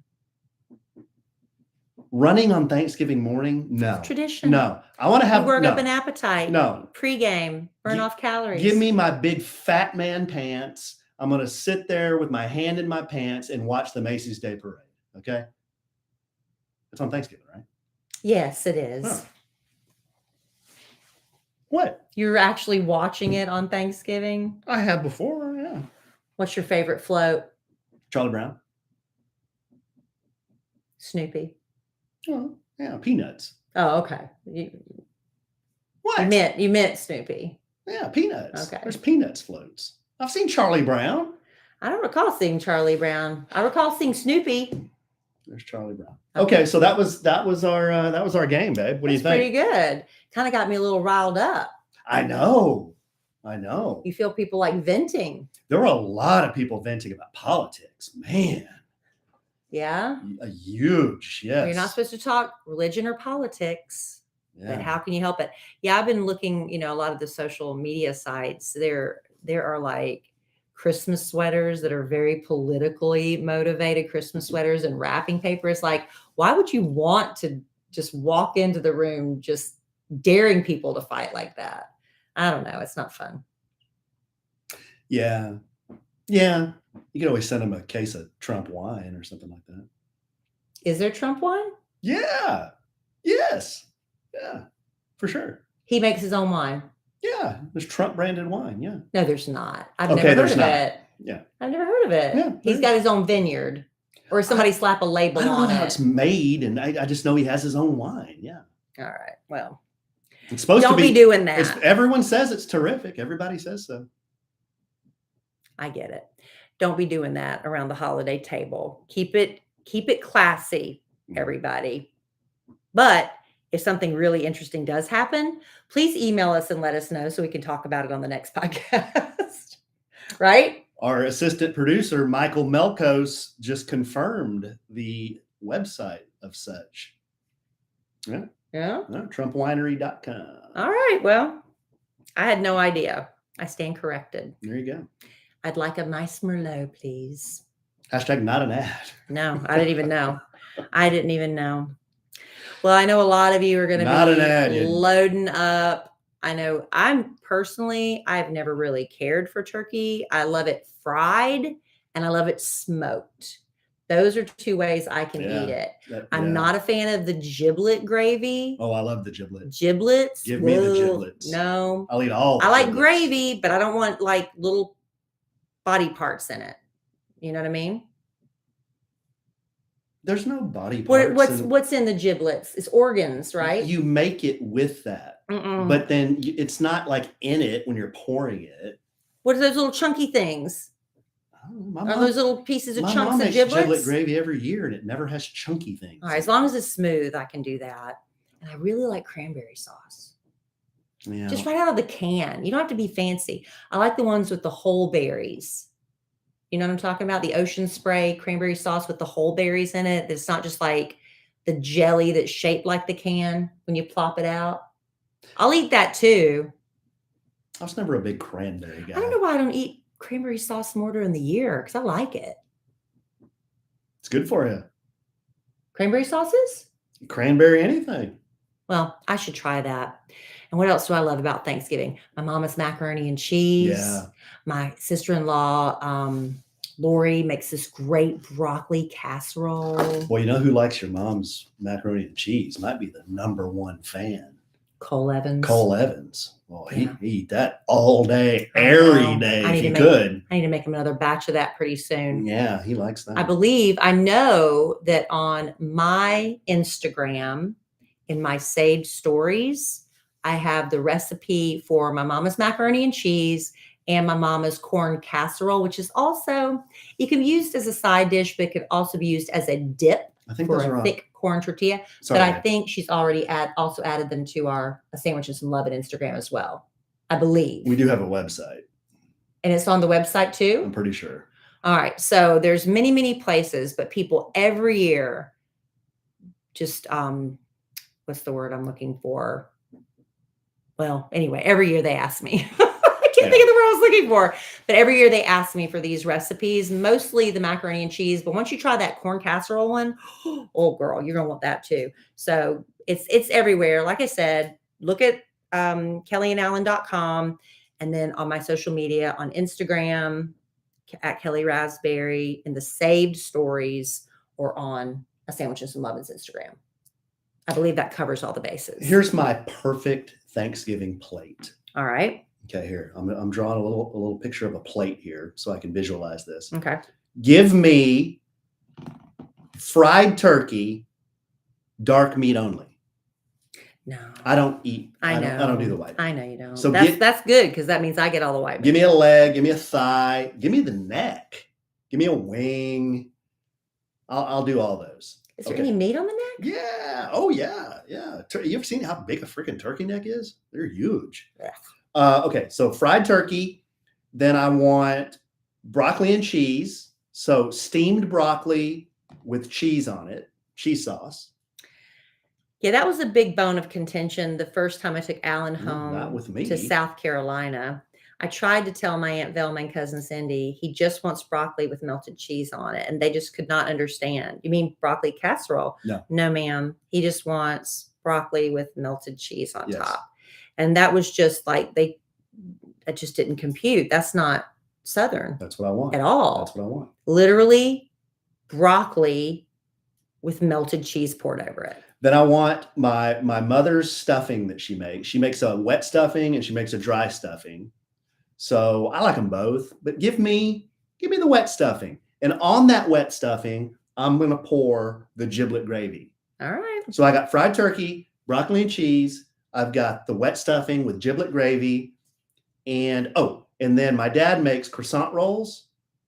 Running on Thanksgiving morning, no. It's tradition. No. I want to have work up an appetite. No. Pre-game, burn off calories. Give me my big fat man pants. I'm going to sit there with my hand in my pants and watch the Macy's Day Parade. Okay. It's on Thanksgiving, right? Yes, it is. Huh. What? You're actually watching it on Thanksgiving? I have before, yeah. What's your favorite float? Charlie Brown. Snoopy. Oh, yeah, Peanuts. Oh, okay. What? You meant Snoopy. Yeah, Peanuts. Okay. There's Peanuts floats. I've seen Charlie Brown. I don't recall seeing Charlie Brown. I recall seeing Snoopy. There's Charlie Brown. Okay, so that was our game, babe. What do you think? Pretty good. Kind of got me a little riled up. I know. You feel people like venting. There were a lot of people venting about politics, man. Yeah. A huge, yes. Well, you're not supposed to talk religion or politics, but how can you help it? Yeah, I've been looking, a lot of the social media sites. There are like Christmas sweaters that are very politically motivated, Christmas sweaters and wrapping paper. It's like, why would you want to just walk into the room just daring people to fight like that? I don't know. It's not fun. Yeah. Yeah. You could always send them a case of Trump wine or something like that. Is there Trump wine? Yeah. Yes. Yeah. For sure. He makes his own wine. Yeah. There's Trump branded wine. Yeah. No, there's not. I've never heard of it. Yeah. I've never heard of it. Yeah, he's got his own vineyard. Or somebody slap a label I don't on know how it. it's made, and I just know he has his own wine. Yeah. All right. Well, it's supposed don't to be doing that. Everyone says it's terrific. Everybody says so. I get it. Don't be doing that around the holiday table. Keep it classy, everybody. But if something really interesting does happen, please email us and let us know so we can talk about it on the next podcast. Right? Our assistant producer, Michael Melkos, just confirmed the website of such. Yeah. Yeah. TrumpWinery.com. All right. Well, I had no idea. I stand corrected. There you go. I'd like a nice Merlot, please. Hashtag not an ad. No, I didn't even know. I didn't even know. Well, I know a lot of you are going to be loading up. I know I've never really cared for turkey. I love it fried and I love it smoked. Those are two ways I can eat it. I'm not a fan of the giblet gravy. Oh, I love the giblet. Giblets? Give me the giblets. No. I'll eat all. I like gravy, but I don't want like little body parts in it. You know what I mean? There's no body parts. What's in the giblets? It's organs, right? You make it with that. But then it's not like in it when you're pouring it. What are those little chunky things? Are those little pieces of chunks of giblets? My mom makes giblets? giblet gravy every year, and it never has chunky things. All right, as long as it's smooth, I can do that. And I really like cranberry sauce. Yeah. Just right out of the can. You don't have to be fancy. I like the ones with the whole berries. You know what I'm talking about? The ocean spray cranberry sauce with the whole berries in it. It's not just like the jelly that's shaped like the can when you plop it out. I'll eat that too. I was never a big cranberry guy. I don't know why I don't eat cranberry sauce more during the year because I like it. It's good for you. Cranberry sauces? Cranberry anything. Well, I should try that. And what else do I love about Thanksgiving? My mama's macaroni and cheese. Yeah. My sister-in-law, Lori, makes this great broccoli casserole. Well, you know who likes your mom's macaroni and cheese? Might be the number one fan. Cole Evans. Cole Evans. Well, Yeah. he'd eat that all day, I every know. day I if need he to could. I need to make him another batch of that pretty soon. Yeah, he likes that. I know that on my Instagram, in my saved stories, I have the recipe for my mama's macaroni and cheese and my mama's corn casserole, which is also, it can be used as a side dish, but it could also be used as a dip I think for those are a on. thick corn tortilla. Sorry, But I babe. think she's already also added them to our Sandwiches and Lovin Instagram as well, I believe. We do have a website. And it's on the website too? I'm pretty sure. All right. So there's many, many places, but people every year just, what's the word I'm looking for? Well, anyway, every year they ask me. I can't think of the word I was looking for, but every year they ask me for these recipes, mostly the macaroni and cheese. But once you try that corn casserole one, oh girl, you're gonna want that too. So it's everywhere. Like I said, look at kellyandalan.com, and then on my social media on Instagram at Kellie Rasberry, in the saved stories, or on a Sandwiches and Lovin's Instagram. I believe that covers all the bases. Here's my perfect Thanksgiving plate. All right. Okay, here. I'm drawing a little picture of a plate here so I can visualize this. Okay. Give me fried turkey, dark meat only. No. I don't eat. I know. I don't do the white. I know you don't. So that's good, because that means I get all the white meat. Give me a leg, give me a thigh, give me the neck, give me a wing. I'll do all those. Is there any meat on the neck? Yeah. Oh yeah. Yeah. You ever seen how big a freaking turkey neck is? They're huge. Yeah. Okay. So fried turkey. Then I want broccoli and cheese. So steamed broccoli with cheese on it, cheese sauce. Yeah, that was a big bone of contention the first time I took Alan home Not with me. to South Carolina. I tried to tell my Aunt Velma and cousin Cindy, he just wants broccoli with melted cheese on it. And they just could not understand. You mean broccoli casserole? No. No, ma'am. He just wants broccoli with melted cheese on Yes. top. And that was just like, that just didn't compute. That's not Southern That's what I want. at all. That's what I want. Literally broccoli with melted cheese poured over it. Then I want my mother's stuffing that she makes. She makes a wet stuffing and she makes a dry stuffing. So I like them both, but give me the wet stuffing. And on that wet stuffing, I'm going to pour the giblet gravy. All right. So I got fried turkey, broccoli and cheese. I've got the wet stuffing with giblet gravy. And then my dad makes croissant rolls.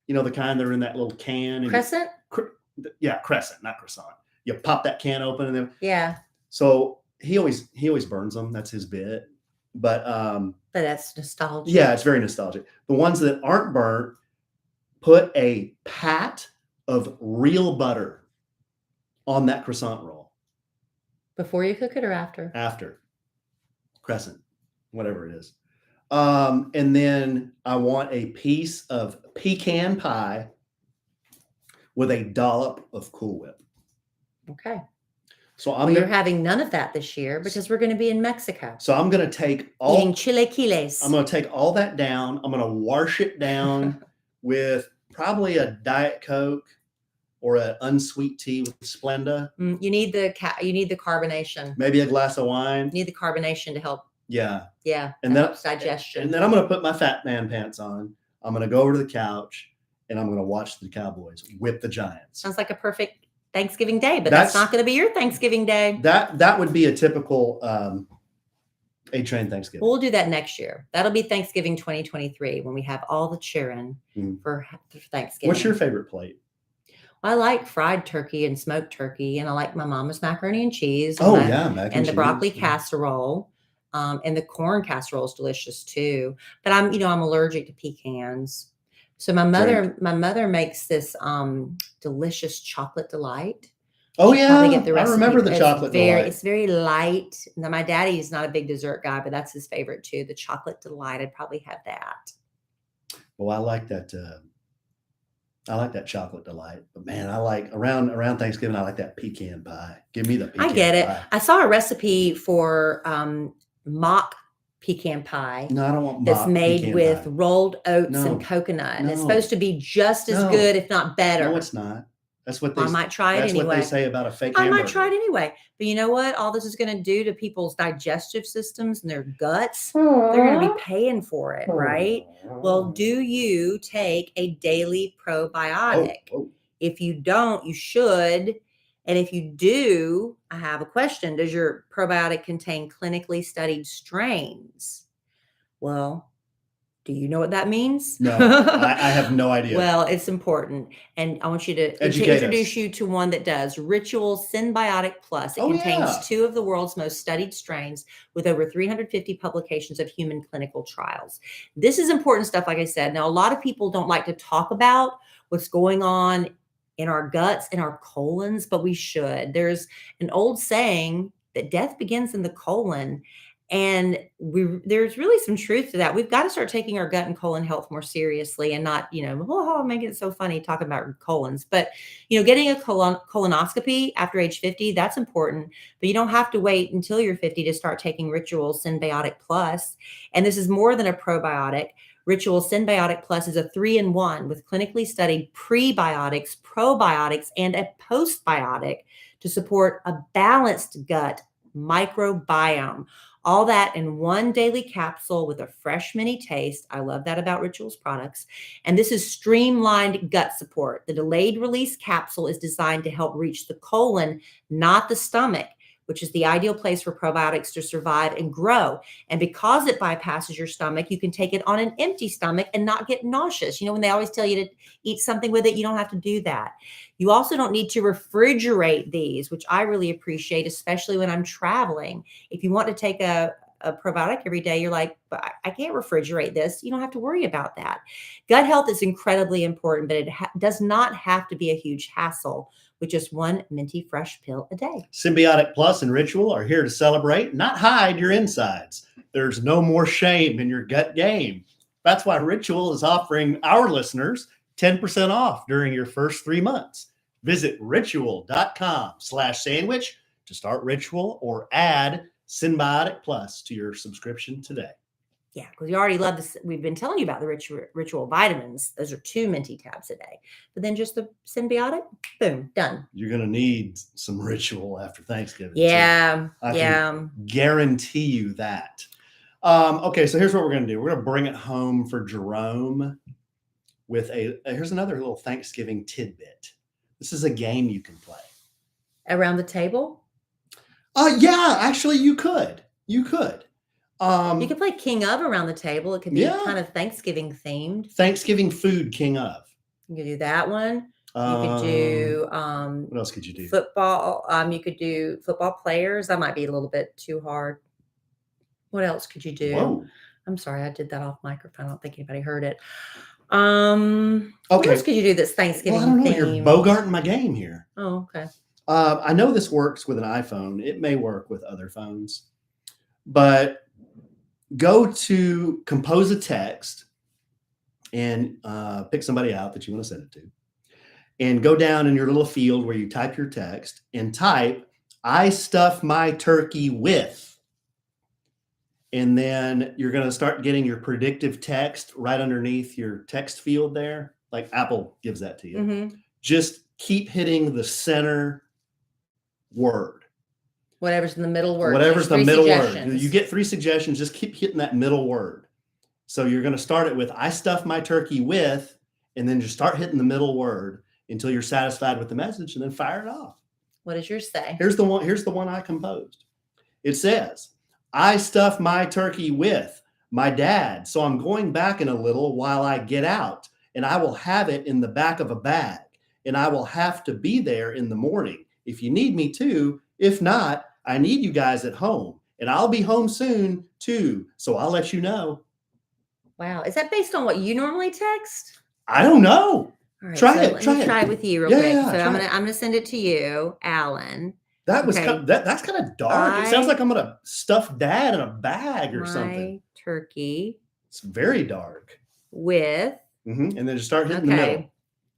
You know, the kind that are in that little can. Crescent? Crescent, not croissant. You pop that can open and then. Yeah. So he always burns them. That's his bit. But that's nostalgic. yeah, it's very nostalgic. The ones that aren't burnt, put a pat of real butter on that croissant roll. Before you cook it or after? After. Crescent, whatever it is. And then I want a piece of pecan pie with a dollop of Cool Whip. Okay. So you're having none of that this year because we're going to be in Mexico. So I'm going to take eating chilaquiles. I'm going to take all that down. I'm going to wash it down with probably a Diet Coke or an unsweet tea with Splenda. You need the carbonation. Maybe a glass of wine. You need the carbonation to help. Yeah. Yeah. And then helps digestion. And then I'm going to put my fat man pants on. I'm going to go over to the couch and I'm going to watch the Cowboys whip the Giants. Sounds like a perfect Thanksgiving day, but that's not going to be your Thanksgiving day. That would be a typical A-Train Thanksgiving. We'll do that next year. That'll be Thanksgiving 2023 when we have all the cheering for Thanksgiving. What's your favorite plate? I like fried turkey and smoked turkey, and I like my mama's macaroni and cheese. And the broccoli casserole, and the corn casserole is delicious too. But I'm allergic to pecans. So my mother makes this delicious chocolate delight. Oh yeah, I remember the chocolate delight. It's very light. Now my daddy is not a big dessert guy, but that's his favorite too. The chocolate delight. I'd probably have that. Well, I like that. I like that chocolate delight. But man, I like around Thanksgiving. I like that pecan pie. Give me the pecan pie. I get it. I saw a recipe for mock pecan pie. No, I don't want that's made with rolled oats and coconut. And it's supposed to be just as good, if not better. No, it's not. That's what I might try it that's what they anyway. say about a fake I hamburger. might try it anyway. But you know what? All this is going to do to people's digestive systems and their guts, they're going to be paying for it, right? Well, do you take a daily probiotic? Oh. If you don't, you should. And if you do, I have a question. Does your probiotic contain clinically studied strains? Well, do you know what that means? No, I have no idea. Well, it's important. And I want you to introduce you to one that does. Ritual Symbiotic Plus. It contains 2 of the world's most studied strains with over 350 publications of human clinical trials. This is important stuff, like I said. Now, a lot of people don't like to talk about what's going on in our guts and our colons, but we should. There's an old saying that death begins in the colon. And there's really some truth to that. We've got to start taking our gut and colon health more seriously and not, making it so funny talking about colons. But, getting a colonoscopy after age 50, that's important. But you don't have to wait until you're 50 to start taking Ritual Symbiotic Plus. And this is more than a probiotic. Ritual Symbiotic Plus is a 3-in-1 with clinically studied prebiotics, probiotics, and a postbiotic to support a balanced gut microbiome. All that in one daily capsule with a fresh mini taste. I love that about Ritual's products. And this is streamlined gut support. The delayed release capsule is designed to help reach the colon, not the stomach, which is the ideal place for probiotics to survive and grow. And because it bypasses your stomach, you can take it on an empty stomach and not get nauseous. When they always tell you to eat something with it, you don't have to do that. You also don't need to refrigerate these, which I really appreciate, especially when I'm traveling. If you want to take a probiotic every day, you're like, but I can't refrigerate this. You don't have to worry about that. Gut health is incredibly important, but it does not have to be a huge hassle with just one minty fresh pill a day. Symbiotic Plus and Ritual are here to celebrate, not hide your insides. There's no more shame in your gut game. That's why Ritual is offering our listeners 10% off during your first 3 months. Visit ritual.com/sandwich to start Ritual or add Symbiotic Plus to your subscription today. Yeah, because you already love this. We've been telling you about the Ritual vitamins. Those are 2 minty tabs a day. But then just the symbiotic, boom, done. You're going to need some Ritual after Thanksgiving. Yeah, I can guarantee you that. Okay, so here's what we're going to do. We're going to bring it home for Jerome with here's another little Thanksgiving tidbit. This is a game you can play. Around the table? Yeah, actually you could. You could play King of around the table. It could be kind of Thanksgiving themed. Thanksgiving food King of. You could do that one. You could do what else could you do? Football. You could do football players. That might be a little bit too hard. What else could you do? Whoa. I'm sorry, I did that off microphone. I don't think anybody heard it. What else could you do that's Thanksgiving I don't know. themed? You're bogarting my game here. Oh, okay. I know this works with an iPhone. It may work with other phones. But go to compose a text and pick somebody out that you want to send it to. And go down in your little field where you type your text and type, "I stuff my turkey with." And then you're going to start getting your predictive text right underneath your text field there. Like Apple gives that to you. Mm-hmm. Just keep hitting the center word. Whatever's in the middle word. Whatever's the middle word. You get 3 suggestions. Just keep hitting that middle word. So you're going to start it with, "I stuff my turkey with," and then just start hitting the middle word until you're satisfied with the message, and then fire it off. What does yours say? Here's the one I composed. It says, "I stuff my turkey with my dad, so I'm going back in a little while I get out, and I will have it in the back of a bag, and I will have to be there in the morning if you need me to. If not, I need you guys at home, and I'll be home soon too, so I'll let you know." Wow. Is that based on what you normally text? I don't know. All right, Try so it. Let me try it with you real quick. So I'm try it. gonna send it to you, Alan. That was that's kind of dark. It sounds like I'm gonna stuff dad in a bag or something. Turkey. It's very dark. With. And then just start hitting the middle.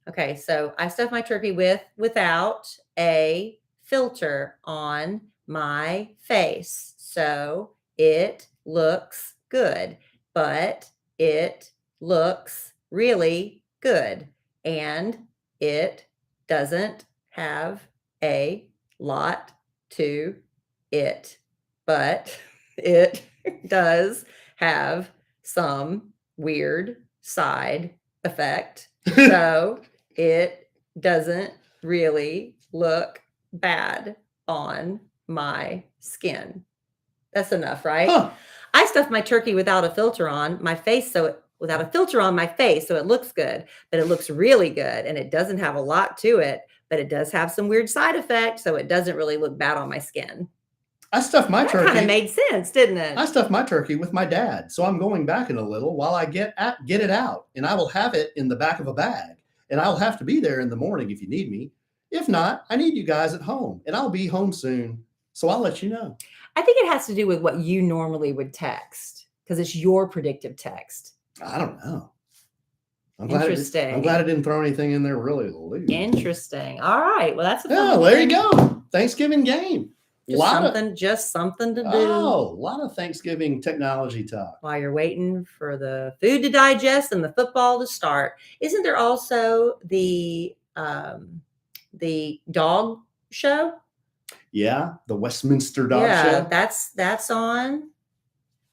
Okay, so I stuff my turkey without a filter on my face. So it looks good, but it looks really good. And it doesn't have a lot to it, but it does have some weird side effect. So it doesn't really look bad on my skin. That's enough, right? Huh. I stuffed my turkey without a filter on my face, without a filter on my face, so it looks good, but it looks really good, and it doesn't have a lot to it, but it does have some weird side effects, so it doesn't really look bad on my skin. I stuffed my That kind of turkey. made sense, didn't it? I stuffed my turkey with my dad, so I'm going back in a little while I get it out, and I will have it in the back of a bag, and I'll have to be there in the morning if you need me. If not, I need you guys at home, and I'll be home soon, so I'll let you know. I think it has to do with what you normally would text because it's your predictive text. I don't know. I'm Interesting. glad I didn't throw anything in there really loose. Interesting. All right. Well, that's a fun Yeah, one. there you go. Thanksgiving game. Just something to do Oh, a lot of Thanksgiving technology talk. while you're waiting for the food to digest and the football to start. Isn't there also the dog show? Yeah, the Westminster Dog Yeah, Show. that's on.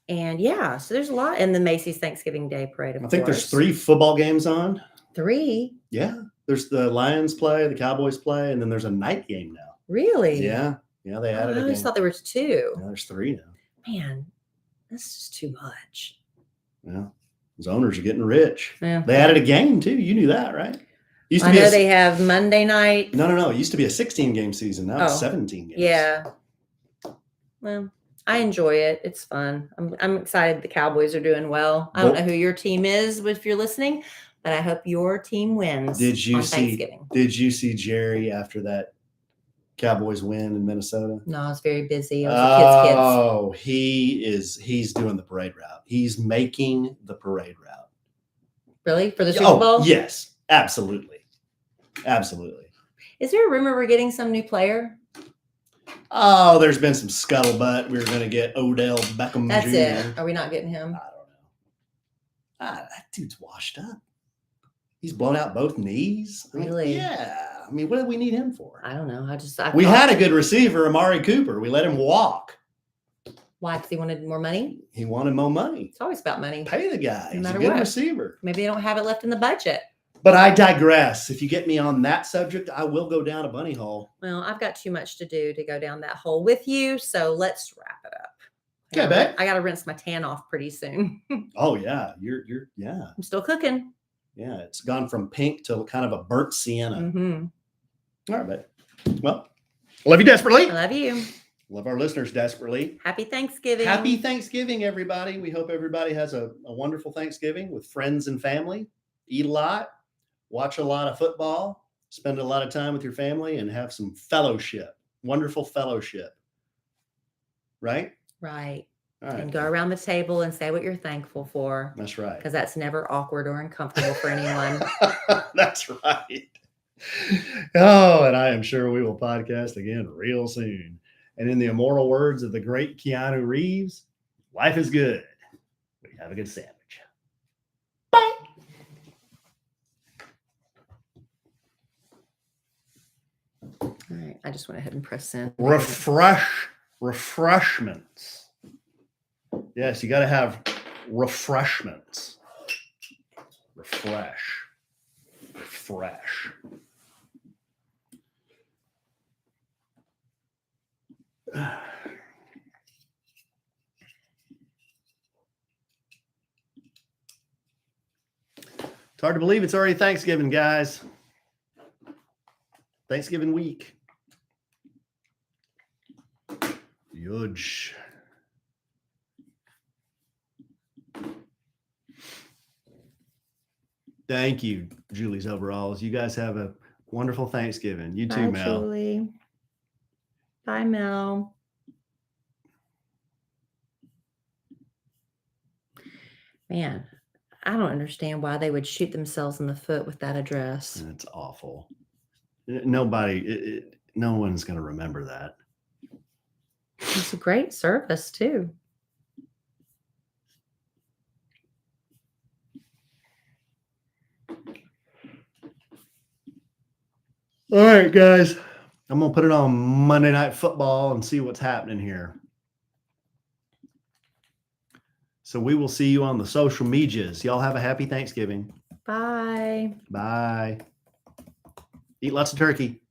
And yeah, so there's a lot in the Macy's Thanksgiving Day Parade. Of I think course. there's 3 football games on. 3? Yeah, there's the Lions play, the Cowboys play, and then there's a night game now. Really? Yeah, they Oh, added I a always game. thought there was 2. Yeah, there's 3 now. Man, that's just too much. Yeah, those owners are getting rich. Yeah. They added a game too. You knew that, right? Used to I be know they have Monday night. No. It used to be a 16 game season. Now it's Oh, 17 games. Yeah. Well, I enjoy it. It's fun. I'm excited the Cowboys are doing well. I don't know who your team is if you're listening, but I hope your team wins. Did you on see? Thanksgiving. Did you see Jerry after that Cowboys win in Minnesota? No, I was very busy. I was with kids. Oh, he's doing the parade route. He's making the parade route. Really? For the Super Bowl? Yes, absolutely. Absolutely. Is there a rumor we're getting some new player? Oh, there's been some scuttlebutt. We were going to get Odell Beckham That's Jr. it. Are we not getting him? I don't know. That dude's washed up. He's blown out both knees. Really? Yeah. I mean, what did we need him for? I don't know. We had a good receiver, Amari Cooper. We let him walk. Why? Because he wanted more money? He wanted more money. It's always about money. Pay the guy. No He's a matter good what. receiver. Maybe they don't have it left in the budget. But I digress. If you get me on that subject, I will go down a bunny hole. Well, I've got too much to do to go down that hole with you. So let's wrap it up. Okay, babe. I got to rinse my tan off pretty soon. Oh yeah, you're yeah. I'm still cooking. Yeah, it's gone from pink to kind of a burnt sienna. Mm-hmm. All right, babe. Well, love you desperately. I love you. Love our listeners desperately. Happy Thanksgiving. Happy Thanksgiving, everybody. We hope everybody has a wonderful Thanksgiving with friends and family. Eat a lot, watch a lot of football, spend a lot of time with your family, and have some fellowship. Wonderful fellowship. Right? Right. All right. And go around the table and say what you're thankful for. That's right. Because that's never awkward or uncomfortable for anyone. That's right. Oh, and I am sure we will podcast again real soon. And in the immortal words of the great Keanu Reeves, life is good. We have a good sandwich. Bye. All right. I just went ahead and pressed send. Refreshments. Yes, you got to have refreshments. Refresh. It's hard to believe it's already Thanksgiving, guys. Thanksgiving week. Huge. Thank you, Julie's Overalls. You guys have a wonderful Thanksgiving. You too, Bye, Mel. Julie. Bye, Mel. Man, I don't understand why they would shoot themselves in the foot with that address. That's awful. Nobody, no one's going to remember that. It's a great service, too. All right, guys. I'm going to put it on Monday Night Football and see what's happening here. So we will see you on the social medias. Y'all have a happy Thanksgiving. Bye. Bye. Eat lots of turkey.